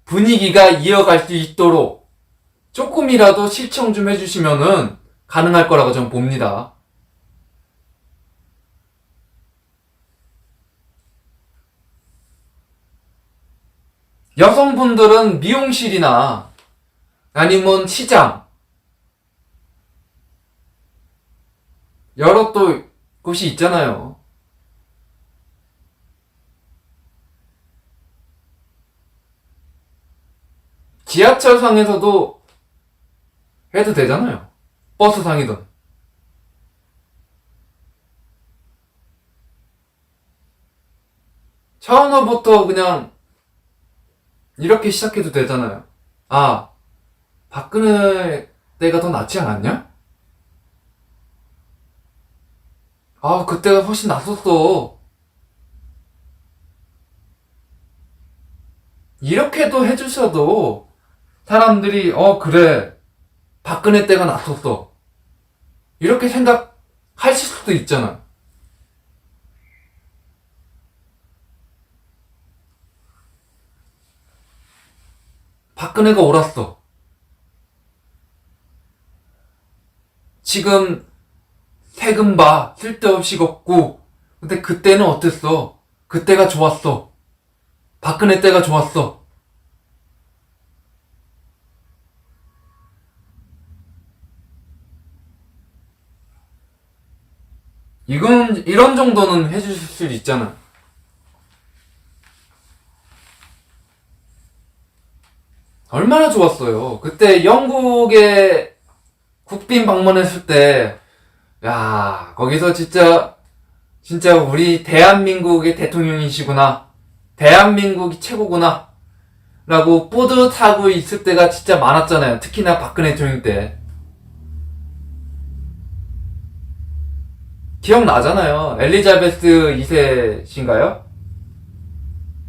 분위기가 이어갈 수 있도록 조금이라도 실천 좀 해주시면은 가능할 거라고 저는 봅니다. 여성분들은 미용실이나 아니면 시장 여러 또 곳이 있잖아요. 지하철상에서도 해도 되잖아요. 버스상이든. 처음부터 그냥 이렇게 시작해도 되잖아요. 아, 박근혜 때가 더 낫지 않았냐? 아, 그때가 훨씬 낫었어. 이렇게도 해주셔도 사람들이 그래, 박근혜 때가 낫었어. 이렇게 생각하실 수도 있잖아. 박근혜가 옳았어. 지금 세금 봐. 쓸데없이 걷고. 근데 그때는 어땠어? 그때가 좋았어. 박근혜 때가 좋았어. 이런 정도는 해주실 수 있잖아. 얼마나 좋았어요. 그때 영국에 국빈 방문했을 때, 야, 거기서 진짜 우리 대한민국의 대통령이시구나. 대한민국이 최고구나. 라고 뿌듯하고 있을 때가 진짜 많았잖아요. 특히나 박근혜 대통령 때. 기억나잖아요. 엘리자베스 2세신가요?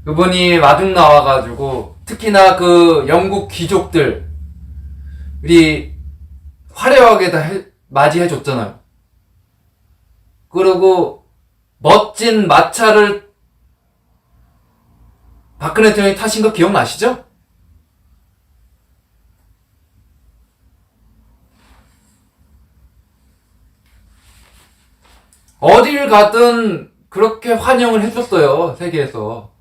그분이 마중 나와가지고, 특히나 그 영국 귀족들이 화려하게 다 맞이해줬잖아요. 그리고 멋진 마차를 박근혜 대통령이 타신 거 기억나시죠? 어딜 가든 그렇게 환영을 해줬어요, 세계에서.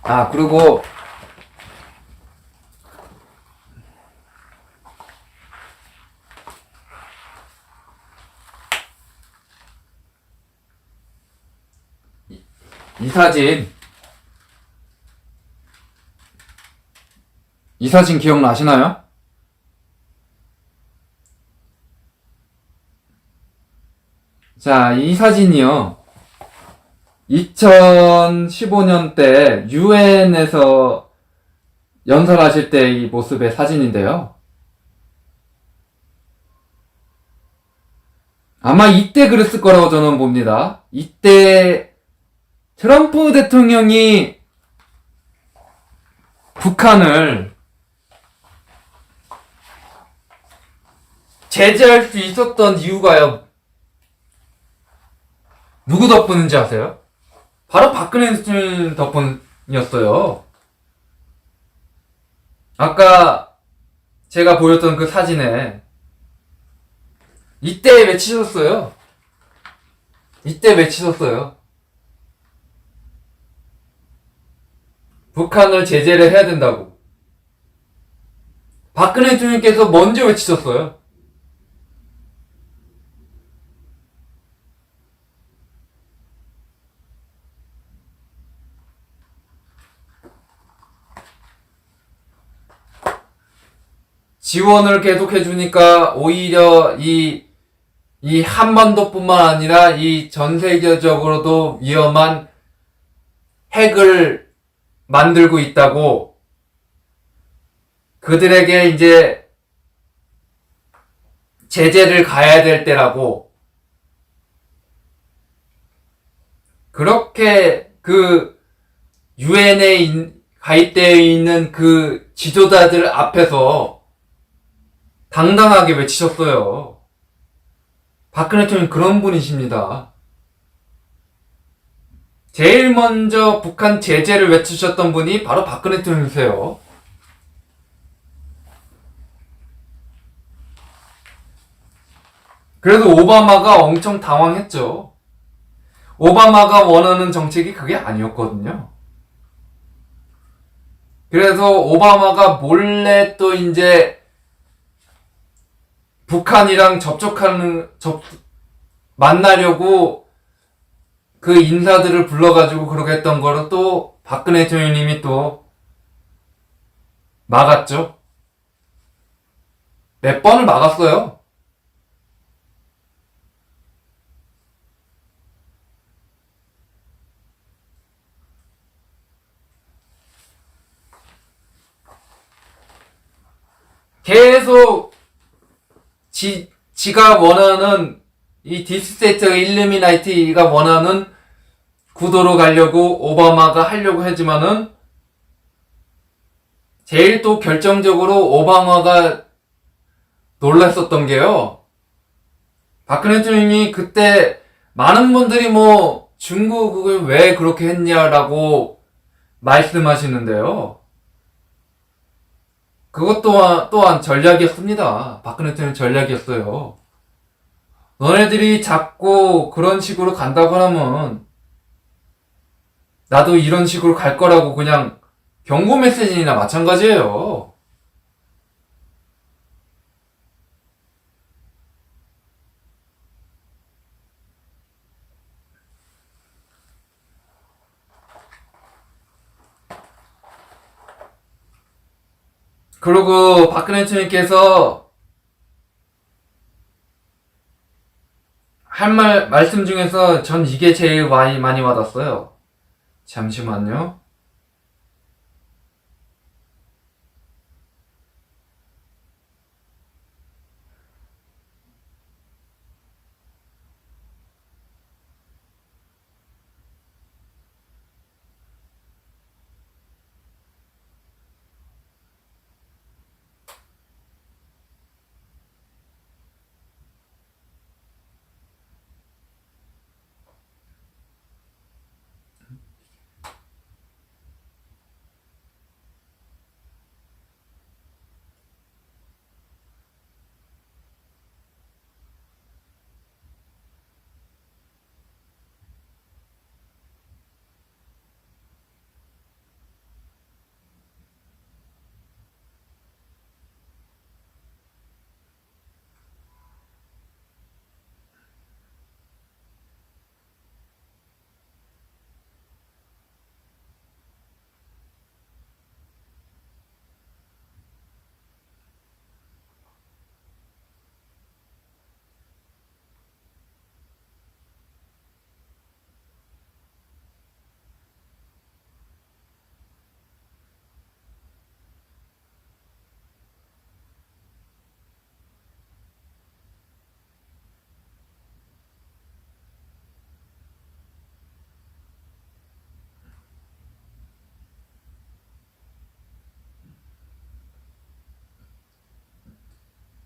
아, 그리고 이 사진, 이 사진 기억나시나요? 자, 이 사진이요. 2015년 때 유엔에서 연설하실 때 이 모습의 사진인데요. 아마 이때 그랬을 거라고 저는 봅니다. 이때 트럼프 대통령이 북한을 제재할 수 있었던 이유가요. 누구 덕분인지 아세요? 바로 박근혜 대통령 덕분이었어요. 아까 제가 보였던 그 사진에 이때 외치셨어요. 이때 외치셨어요. 북한을 제재를 해야 된다고. 박근혜 대통령께서 먼저 외치셨어요. 지원을 계속해주니까 오히려 이 한반도뿐만 아니라 이 전 세계적으로도 위험한 핵을 만들고 있다고 그들에게 이제 제재를 가해야 될 때라고 그렇게 그 유엔에 가입되어 있는 그 지도자들 앞에서 당당하게 외치셨어요. 박근혜 대통령 그런 분이십니다. 제일 먼저 북한 제재를 외치셨던 분이 바로 박근혜 대통령이세요. 그래서 오바마가 엄청 당황했죠. 오바마가 원하는 정책이 그게 아니었거든요. 그래서 오바마가 몰래 또 이제 북한이랑 만나려고 그 인사들을 불러가지고 그렇게 했던 거를 또 박근혜 대통령님이 또 막았죠. 몇 번을 막았어요. 계속 지가 원하는 이 딥스테이트 일루미나이티가 원하는 구도로 가려고 오바마가 하려고 하지만은 제일 또 결정적으로 오바마가 놀랐었던 게요. 박근혜 대통령이 그때 많은 분들이 뭐 중국을 왜 그렇게 했냐라고 말씀하시는데요. 그것 또한 전략이었습니다. 박근혜 대통령 전략이었어요. 너네들이 자꾸 그런 식으로 간다고 하면 나도 이런 식으로 갈 거라고 그냥 경고 메시지나 마찬가지예요. 그리고 박근혜 대통령께서 할 말씀 중에서 전 이게 제일 많이 와닿았어요. 잠시만요.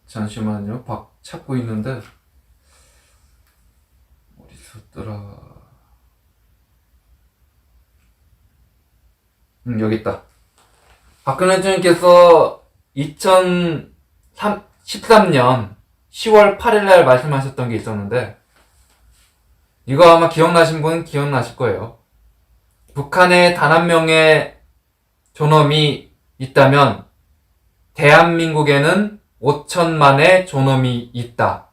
잠시만요. 찾고 있는데 어디 있었더라. 여기 있다. 박근혜 대통령께서 2013년 10월 8일 날 말씀하셨던 게 있었는데 이거 아마 기억나신 분은 기억나실 거예요. 북한에 단 한 명의 존엄이 있다면 대한민국에는 5천만의 존엄이 있다.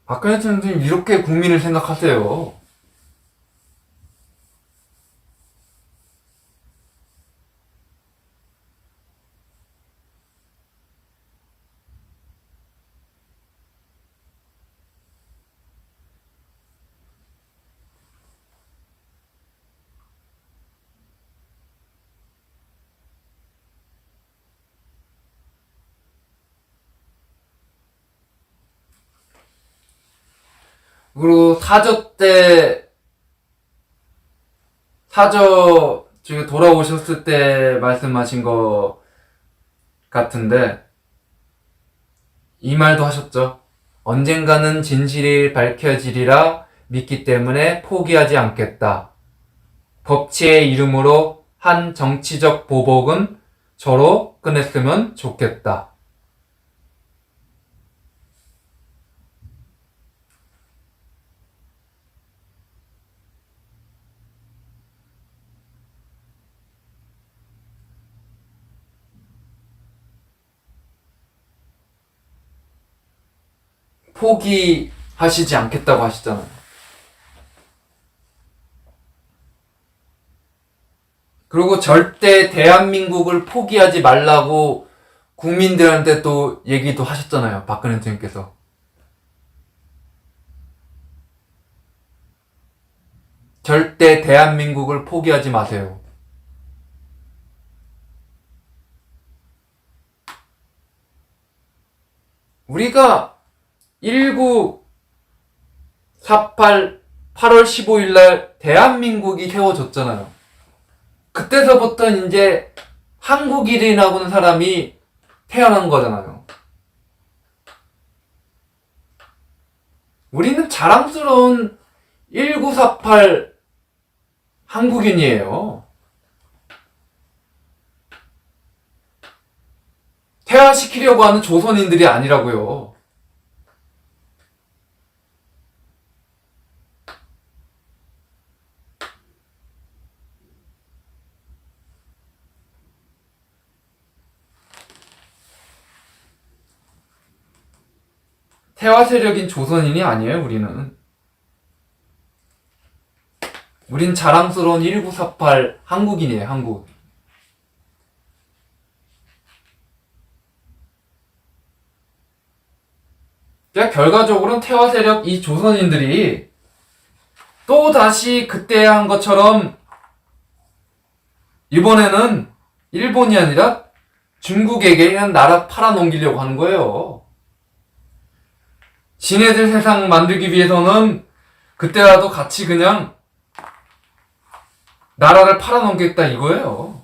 박근혜 대통령님 이렇게 국민을 생각하세요. 그리고 지금 돌아오셨을 때 말씀하신 거 같은데, 이 말도 하셨죠. 언젠가는 진실이 밝혀지리라 믿기 때문에 포기하지 않겠다. 법치의 이름으로 한 정치적 보복은 저로 끝냈으면 좋겠다. 포기하시지 않겠다고 하시잖아요. 그리고 절대 대한민국을 포기하지 말라고 국민들한테 또 얘기도 하셨잖아요. 박근혜 대통령께서. 절대 대한민국을 포기하지 마세요. 우리가 48, 8월 15일 날 대한민국이 세워졌잖아요. 그때서부터 이제 한국인이라고는 사람이 태어난 거잖아요. 우리는 자랑스러운 1948 한국인이에요. 퇴화시키려고 하는 조선인들이 아니라고요. 태화 세력인 조선인이 아니에요, 우리는. 우린 자랑스러운 1948 한국인이에요, 한국. 그러니까 결과적으로는 태화 세력 이 조선인들이 또 다시 그때 한 것처럼 이번에는 일본이 아니라 중국에게 그냥 나라 팔아넘기려고 하는 거예요. 지네들 세상 만들기 위해서는 그때라도 같이 그냥 나라를 팔아넘겠다 이거예요.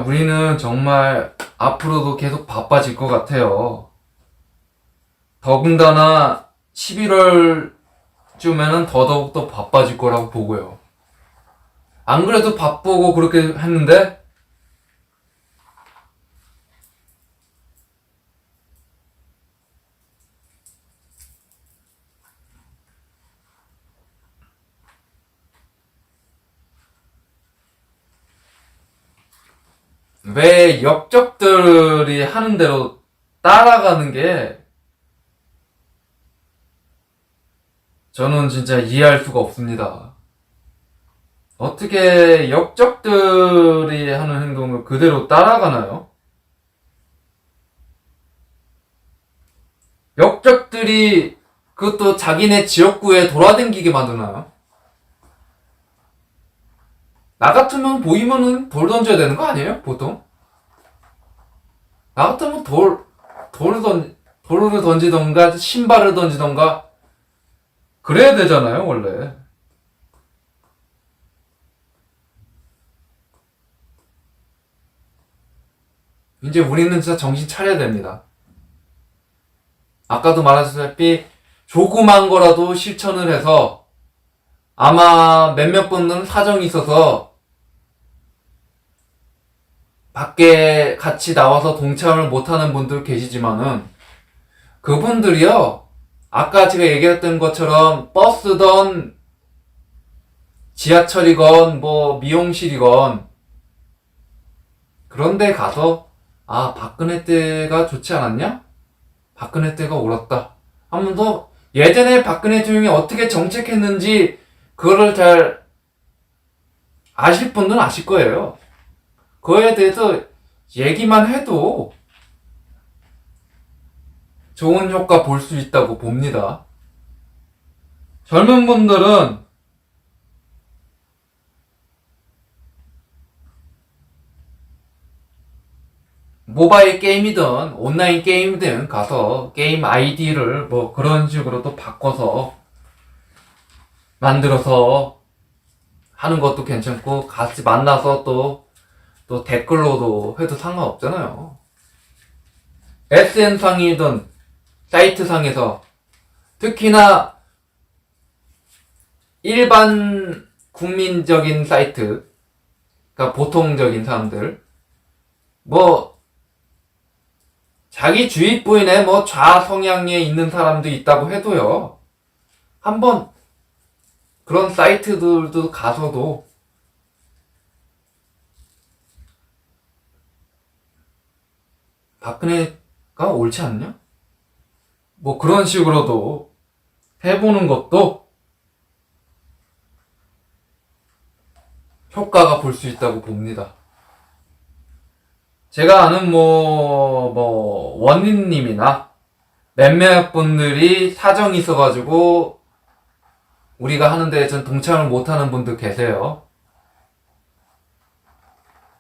우리는 정말 앞으로도 계속 바빠질 것 같아요. 더군다나 11월쯤에는 더더욱 바빠질 거라고 보고요. 안 그래도 바쁘고 그렇게 했는데 왜 역적들이 하는 대로 따라가는 게 저는 진짜 이해할 수가 없습니다. 어떻게 역적들이 하는 행동을 그대로 따라가나요? 역적들이 그것도 자기네 지역구에 돌아다니게 만드나요? 나 같으면 보이면은 돌 던져야 되는 거 아니에요? 보통? 나 같으면 돌을 던지던가 신발을 던지던가 그래야 되잖아요, 원래. 이제 우리는 진짜 정신 차려야 됩니다. 아까도 말했다시피 조그만 거라도 실천을 해서 아마 몇몇 분들은 사정이 있어서 밖에 같이 나와서 동참을 못하는 분들 계시지만은 그분들이요, 아까 제가 얘기했던 것처럼 버스던 지하철이건 뭐 미용실이건 그런데 가서 박근혜 때가 좋지 않았냐? 박근혜 때가 옳았다. 한 번 더 예전에 박근혜 대통령이 어떻게 정책했는지 그거를 잘 아실 분들은 아실 거예요. 그거에 대해서 얘기만 해도 좋은 효과 볼 수 있다고 봅니다. 젊은 분들은 모바일 게임이든 온라인 게임이든 가서 게임 아이디를 뭐 그런 식으로 또 바꿔서 만들어서 하는 것도 괜찮고 같이 만나서 또 댓글로도 해도 상관없잖아요. SN상이든 사이트상에서 특히나 일반 국민적인 사이트, 그러니까 보통적인 사람들, 뭐 자기 주위 부인에 뭐 좌성향에 있는 사람도 있다고 해도요, 한번 그런 사이트들도 가서도 박근혜가 옳지 않냐? 뭐 그런 식으로도 해보는 것도 효과가 볼 수 있다고 봅니다. 제가 아는 원님님이나 몇몇 분들이 사정이 있어가지고 우리가 하는데 전 동참을 못하는 분들 계세요.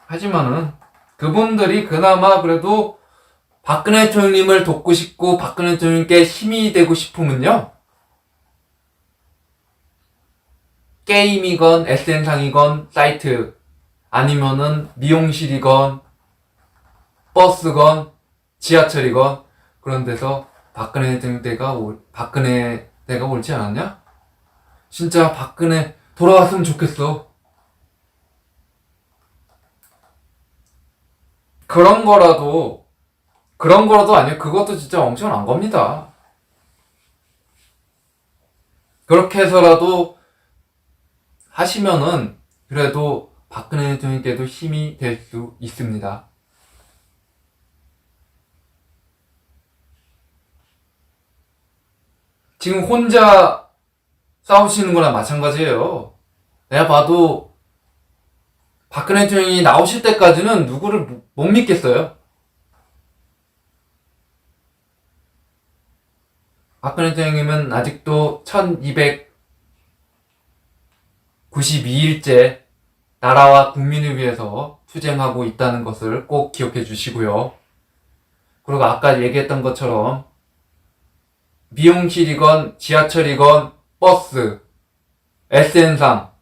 하지만은 그분들이 그나마 그래도 박근혜 대통령님을 돕고 싶고 박근혜 대통령님께 힘이 되고 싶으면요, 게임이건 SN상이건 사이트, 아니면은 미용실이건 버스건 지하철이건 그런 데서 박근혜 때가 옳지 않았냐? 진짜 박근혜 돌아왔으면 좋겠어. 그런 거라도 아니에요. 그것도 진짜 엄청난 겁니다. 그렇게 해서라도 하시면은 그래도 박근혜 대통령께도 힘이 될 수 있습니다. 지금 혼자 싸우시는 거랑 마찬가지예요. 내가 봐도 박근혜 대통령이 나오실 때까지는 누구를 못 믿겠어요. 박근혜 대통령님은 아직도 1292일째 나라와 국민을 위해서 투쟁하고 있다는 것을 꼭 기억해 주시고요. 그리고 아까 얘기했던 것처럼 미용실이건 지하철이건 버스, SN상,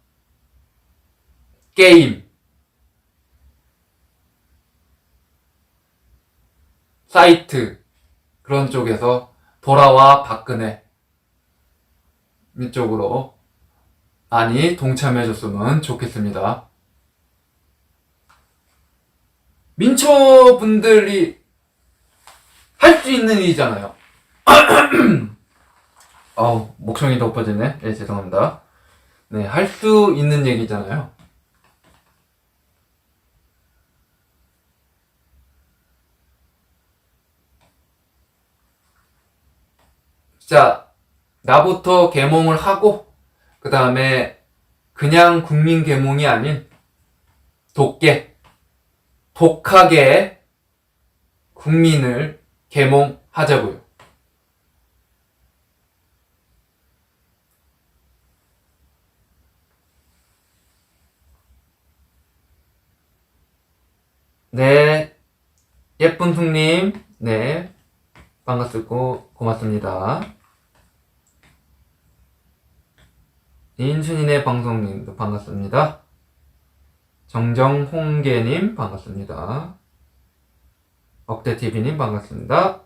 게임, 사이트, 그런 쪽에서 돌아와 박근혜 이쪽으로 많이 동참해줬으면 좋겠습니다. 민초분들이 할 수 있는 일이잖아요. 목청이 높아지네. 네, 죄송합니다. 네, 할 수 있는 얘기잖아요. 자, 나부터 계몽을 하고, 그 다음에 그냥 국민 계몽이 아닌 독하게 국민을 계몽하자고요. 네, 예쁜 숭님, 네, 반갑고 고맙습니다. 인순이네 방송님도 반갑습니다. 정정홍계님 반갑습니다. 억대TV님 반갑습니다.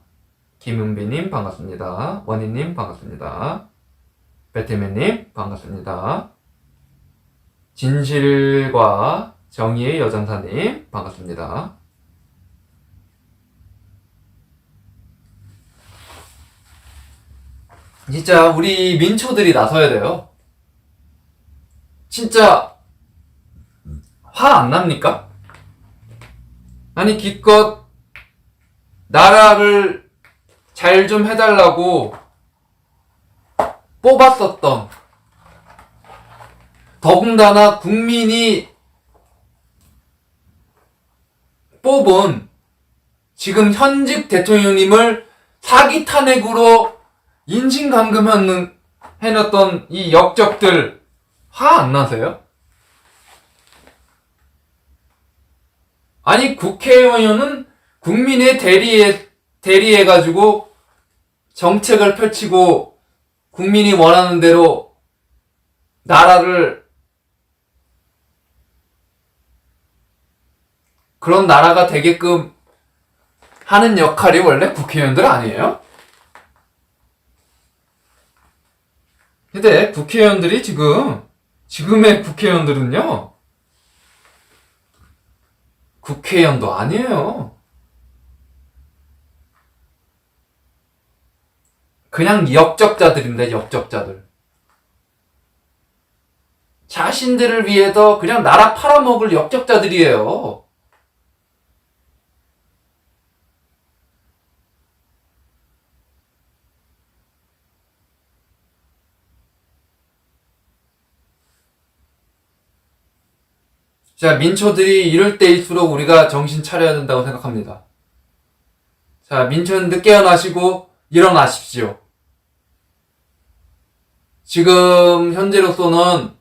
김은비님 반갑습니다. 원희님 반갑습니다. 배트맨님 반갑습니다. 진실과 정의의 여전사님 반갑습니다. 진짜 우리 민초들이 나서야 돼요. 진짜 화 안 납니까? 아니 기껏 나라를 잘 좀 해달라고 뽑았었던, 더군다나 국민이 뽑은 지금 현직 대통령님을 사기 탄핵으로 인신감금해놨던 이 역적들 화 안 나세요? 아니 국회의원은 국민의 대리해가지고 정책을 펼치고 국민이 원하는 대로 나라를, 그런 나라가 되게끔 하는 역할이 원래 국회의원들 아니에요? 근데 국회의원들이 지금의 국회의원들은요, 국회의원도 아니에요. 그냥 역적자들입니다, 역적자들. 자신들을 위해서 그냥 나라 팔아먹을 역적자들이에요. 자, 민초들이 이럴 때일수록 우리가 정신 차려야 된다고 생각합니다. 자, 민초님들 깨어나시고 일어나십시오. 지금 현재로서는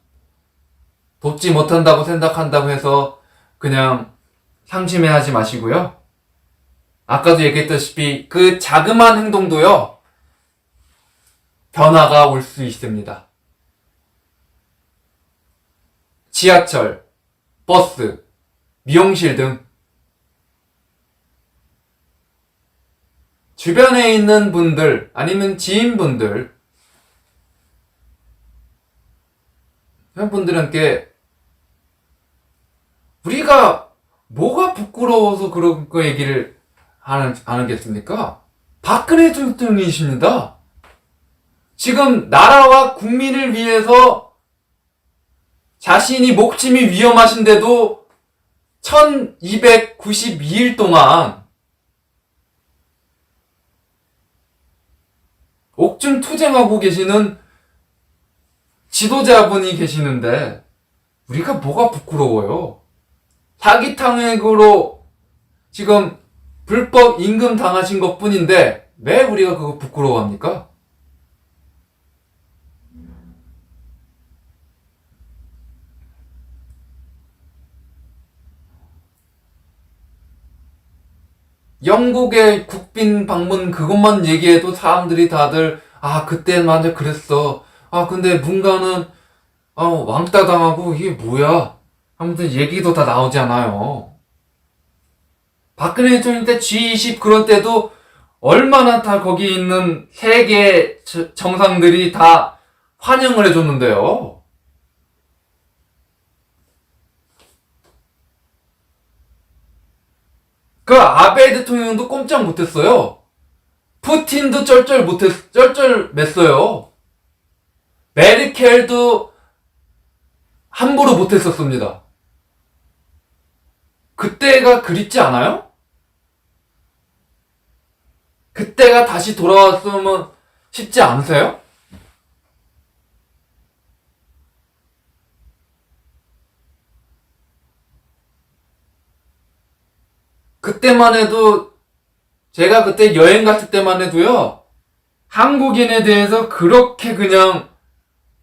돕지 못한다고 생각한다고 해서 그냥 상심해하지 마시고요. 아까도 얘기했다시피 그 자그마한 행동도요, 변화가 올 수 있습니다. 지하철, 버스, 미용실 등 주변에 있는 분들 아니면 지인분들 이런 분들한테 우리가 뭐가 부끄러워서 그런 거 얘기를 하겠습니까? 박근혜 대통령이십니다. 지금 나라와 국민을 위해서 자신이 목숨이 위험하신데도 1292일 동안 옥중투쟁하고 계시는 지도자분이 계시는데 우리가 뭐가 부끄러워요? 사기탕액으로 지금 불법 임금 당하신 것 뿐인데 왜 우리가 그거 부끄러워합니까? 영국의 국빈 방문 그것만 얘기해도 사람들이 다들 그때 맞아 그랬어. 근데 문가는 왕따 당하고 이게 뭐야? 아무튼 얘기도 다 나오잖아요. 박근혜 대통령 때 G20 그런 때도 얼마나 다 거기 있는 세계 정상들이 다 환영을 해줬는데요. 그 아베 대통령도 꼼짝 못했어요. 푸틴도 쩔쩔맸어요. 메르켈도 함부로 못했었습니다. 그때가 그립지 않아요? 그때가 다시 돌아왔으면 쉽지 않으세요? 그때만 해도 제가 그때 여행 갔을 때만 해도요, 한국인에 대해서 그렇게 그냥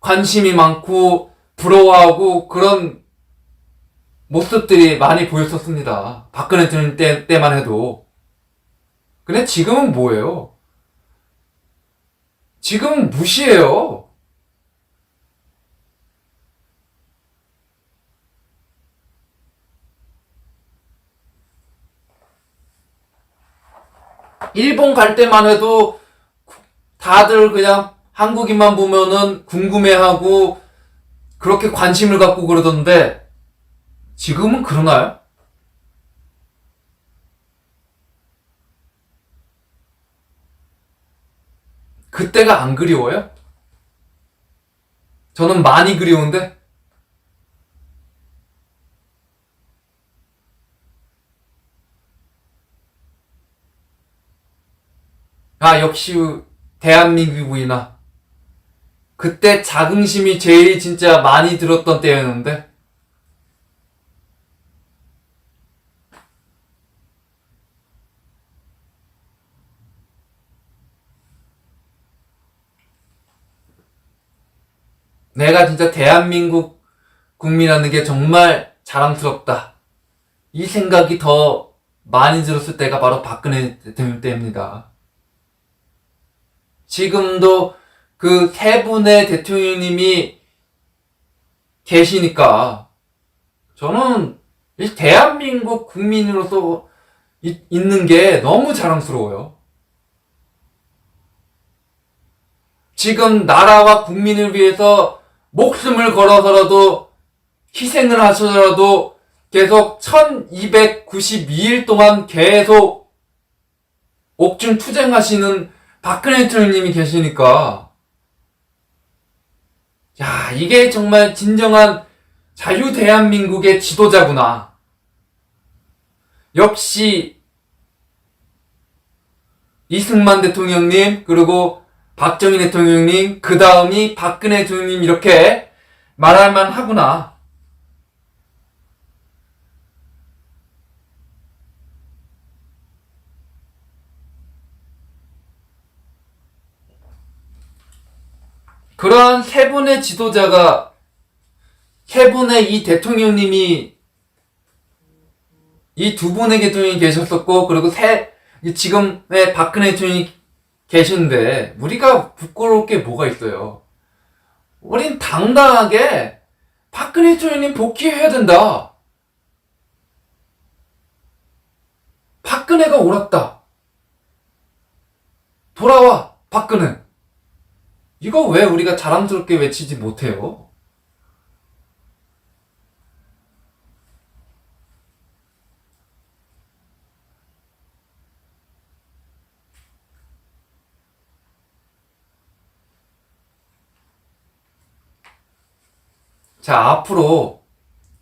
관심이 많고 부러워하고 그런 모습들이 많이 보였었습니다. 박근혜 대통령 때만 해도. 근데 지금은 뭐예요? 지금은 무시해요. 일본 갈 때만 해도 다들 그냥 한국인만 보면은 궁금해하고 그렇게 관심을 갖고 그러던데 지금은 그러나요? 그때가 안 그리워요? 저는 많이 그리운데 역시 대한민국이나 그때 자긍심이 제일 진짜 많이 들었던 때였는데 내가 진짜 대한민국 국민이라는 게 정말 자랑스럽다. 이 생각이 더 많이 들었을 때가 바로 박근혜 대통령 때입니다. 지금도 그 세 분의 대통령님이 계시니까 저는 이 대한민국 국민으로서 있는 게 너무 자랑스러워요. 지금 나라와 국민을 위해서 목숨을 걸어서라도 희생을 하셔서라도 계속 1292일 동안 계속 옥중 투쟁하시는 박근혜 대통령님이 계시니까, 야, 이게 정말 진정한 자유 대한민국의 지도자구나. 역시 이승만 대통령님, 그리고 박정희 대통령님, 그 다음이 박근혜 대통령님, 이렇게 말할만 하구나. 그러한 세 분의 지도자가, 세 분의 이 대통령님이, 이 두 분의 대통령이 계셨었고, 그리고 지금의 박근혜 대통령이 계시는데, 우리가 부끄러울 게 뭐가 있어요? 우린 당당하게 박근혜 대통령님 복귀해야 된다. 박근혜가 옳았다. 돌아와, 박근혜. 이거 왜 우리가 자랑스럽게 외치지 못해요? 자, 앞으로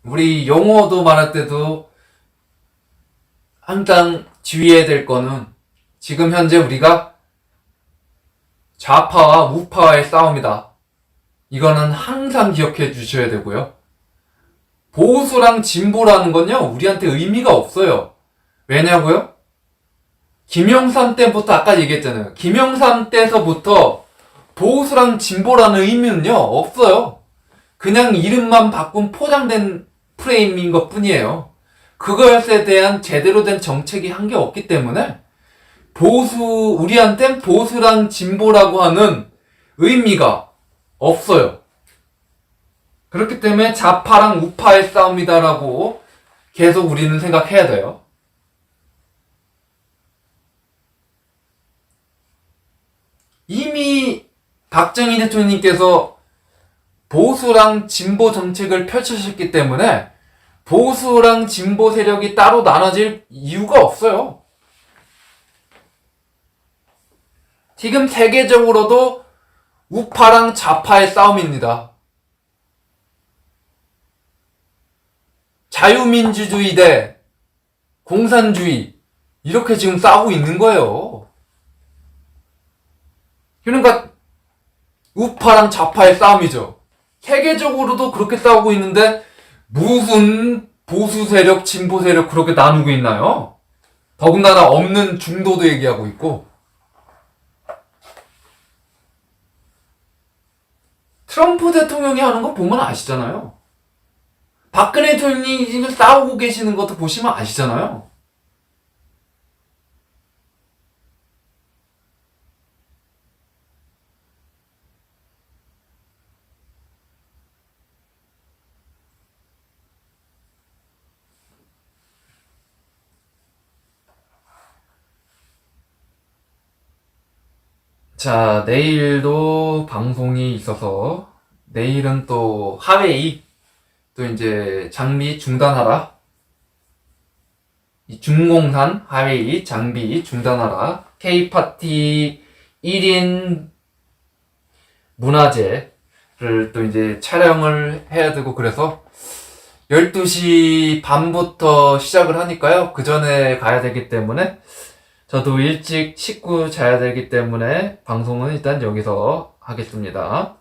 우리 용어도 말할 때도 항상 주의해야 될 거는, 지금 현재 우리가 좌파와 우파와의 싸움이다. 이거는 항상 기억해 주셔야 되고요. 보수랑 진보라는 건요, 우리한테 의미가 없어요. 왜냐고요? 김영삼 때부터 아까 얘기했잖아요. 김영삼 때서부터 보수랑 진보라는 의미는요, 없어요. 그냥 이름만 바꾼 포장된 프레임인 것 뿐이에요. 그것에 대한 제대로 된 정책이 한 게 없기 때문에 우리한텐 보수랑 진보라고 하는 의미가 없어요. 그렇기 때문에 좌파랑 우파의 싸움이다라고 계속 우리는 생각해야 돼요. 이미 박정희 대통령님께서 보수랑 진보 정책을 펼치셨기 때문에 보수랑 진보 세력이 따로 나눠질 이유가 없어요. 지금 세계적으로도 우파랑 좌파의 싸움입니다. 자유민주주의 대 공산주의, 이렇게 지금 싸우고 있는 거예요. 그러니까 우파랑 좌파의 싸움이죠. 세계적으로도 그렇게 싸우고 있는데 무슨 보수 세력, 진보 세력 그렇게 나누고 있나요? 더군다나 없는 중도도 얘기하고 있고. 트럼프 대통령이 하는 거 보면 아시잖아요. 박근혜 대통령이 지금 싸우고 계시는 것도 보시면 아시잖아요. 자, 내일도 방송이 있어서, 내일은 또 하웨이, 또 이제 장비 중단하라. 이 중공산 하웨이 장비 중단하라. K파티 1인 문화제를 또 이제 촬영을 해야 되고, 그래서 12시 반부터 시작을 하니까요. 그 전에 가야 되기 때문에, 저도 일찍 씻고 자야 되기 때문에 방송은 일단 여기서 하겠습니다.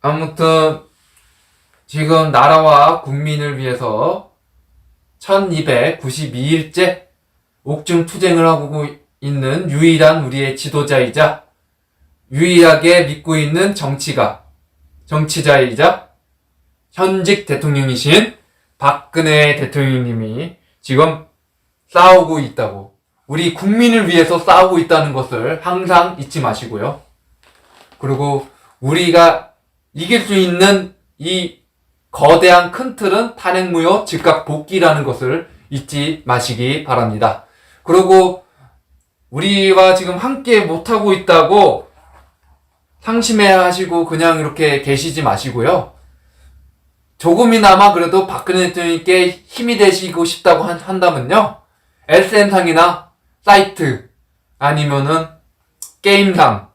아무튼 지금 나라와 국민을 위해서 1292일째 옥중 투쟁을 하고 있는 유일한 우리의 지도자이자 유일하게 믿고 있는 정치자이자 현직 대통령이신 박근혜 대통령님이 지금 싸우고 있다고, 우리 국민을 위해서 싸우고 있다는 것을 항상 잊지 마시고요. 그리고 우리가 이길 수 있는 이 거대한 큰 틀은 탄핵무효 즉각 복귀라는 것을 잊지 마시기 바랍니다. 그리고 우리와 지금 함께 못하고 있다고 상심해 하시고 그냥 이렇게 계시지 마시고요. 조금이나마 그래도 박근혜 대통령께 힘이 되시고 싶다고 한다면요. SN상이나 사이트 아니면은 게임상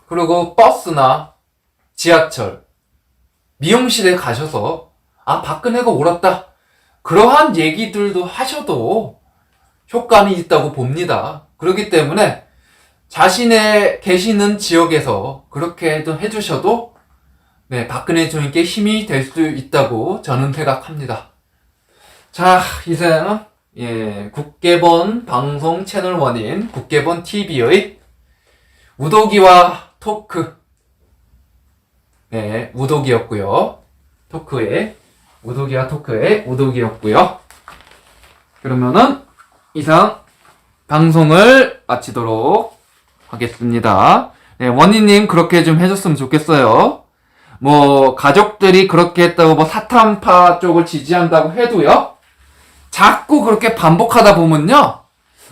그리고 버스나 지하철, 미용실에 가셔서 박근혜가 옳았다. 그러한 얘기들도 하셔도 효과는 있다고 봅니다. 그렇기 때문에 자신의 계시는 지역에서 그렇게 해주셔도 박근혜 대통령께 힘이 될 수 있다고 저는 생각합니다. 자, 이상 국계본 방송 채널 원인 국계본 TV의 우도기와 토크 우도기였고요. 우도기와 토크의 우도기였고요. 그러면은 이상 방송을 마치도록 하겠습니다. 원희님 그렇게 좀 해줬으면 좋겠어요. 뭐 가족들이 그렇게 했다고 뭐 사탄파 쪽을 지지한다고 해도요. 자꾸 그렇게 반복하다 보면요.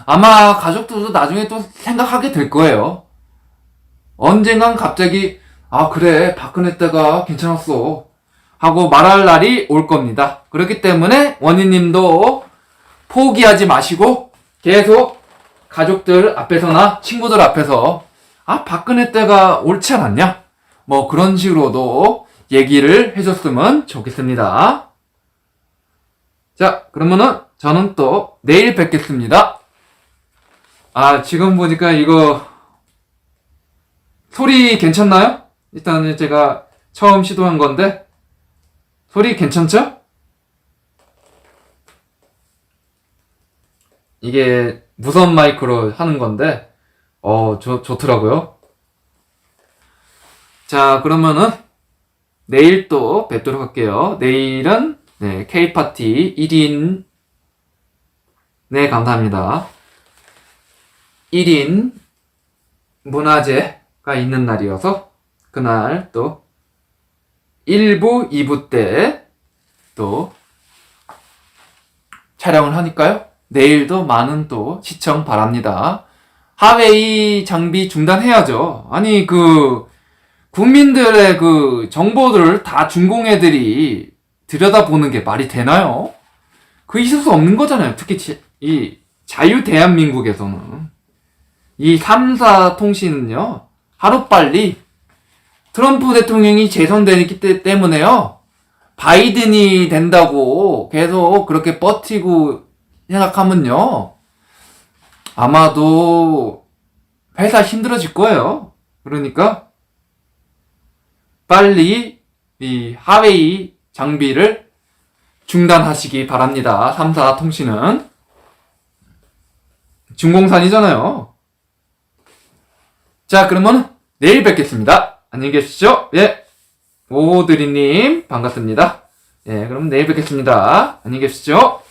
아마 가족들도 나중에 또 생각하게 될 거예요. 언젠간 갑자기 그래 박근혜 때가 괜찮았어 하고 말할 날이 올 겁니다. 그렇기 때문에 원희님도 포기하지 마시고 계속 가족들 앞에서나 친구들 앞에서 박근혜 때가 옳지 않았냐? 뭐 그런 식으로도 얘기를 해줬으면 좋겠습니다. 자, 그러면은 저는 또 내일 뵙겠습니다. 지금 보니까 이거 소리 괜찮나요? 일단은 제가 처음 시도한 건데 소리 괜찮죠? 이게 무선 마이크로 하는 건데 좋더라고요. 자, 그러면은 내일 또 뵙도록 할게요. 내일은 K파티 1인 감사합니다. 1인 문화제가 있는 날이어서 그날 또 1부, 2부 때 또 촬영을 하니까요. 내일도 많은 또 시청 바랍니다. 하웨이 장비 중단해야죠. 아니 국민들의 정보들을 다 중공애들이 들여다보는 게 말이 되나요? 있을 수 없는 거잖아요. 특히 이 자유 대한민국에서는 이 3사 통신은요. 하루빨리 트럼프 대통령이 재선되기 때문에요. 바이든이 된다고 계속 그렇게 버티고 생각하면요. 아마도 회사 힘들어질 거예요. 그러니까 빨리 이 하웨이 장비를 중단하시기 바랍니다. 3사 통신은 중공산이잖아요. 자, 그러면 내일 뵙겠습니다. 안녕히 계십시오. 오드리님 반갑습니다. 그럼 내일 뵙겠습니다. 안녕히 계십시오.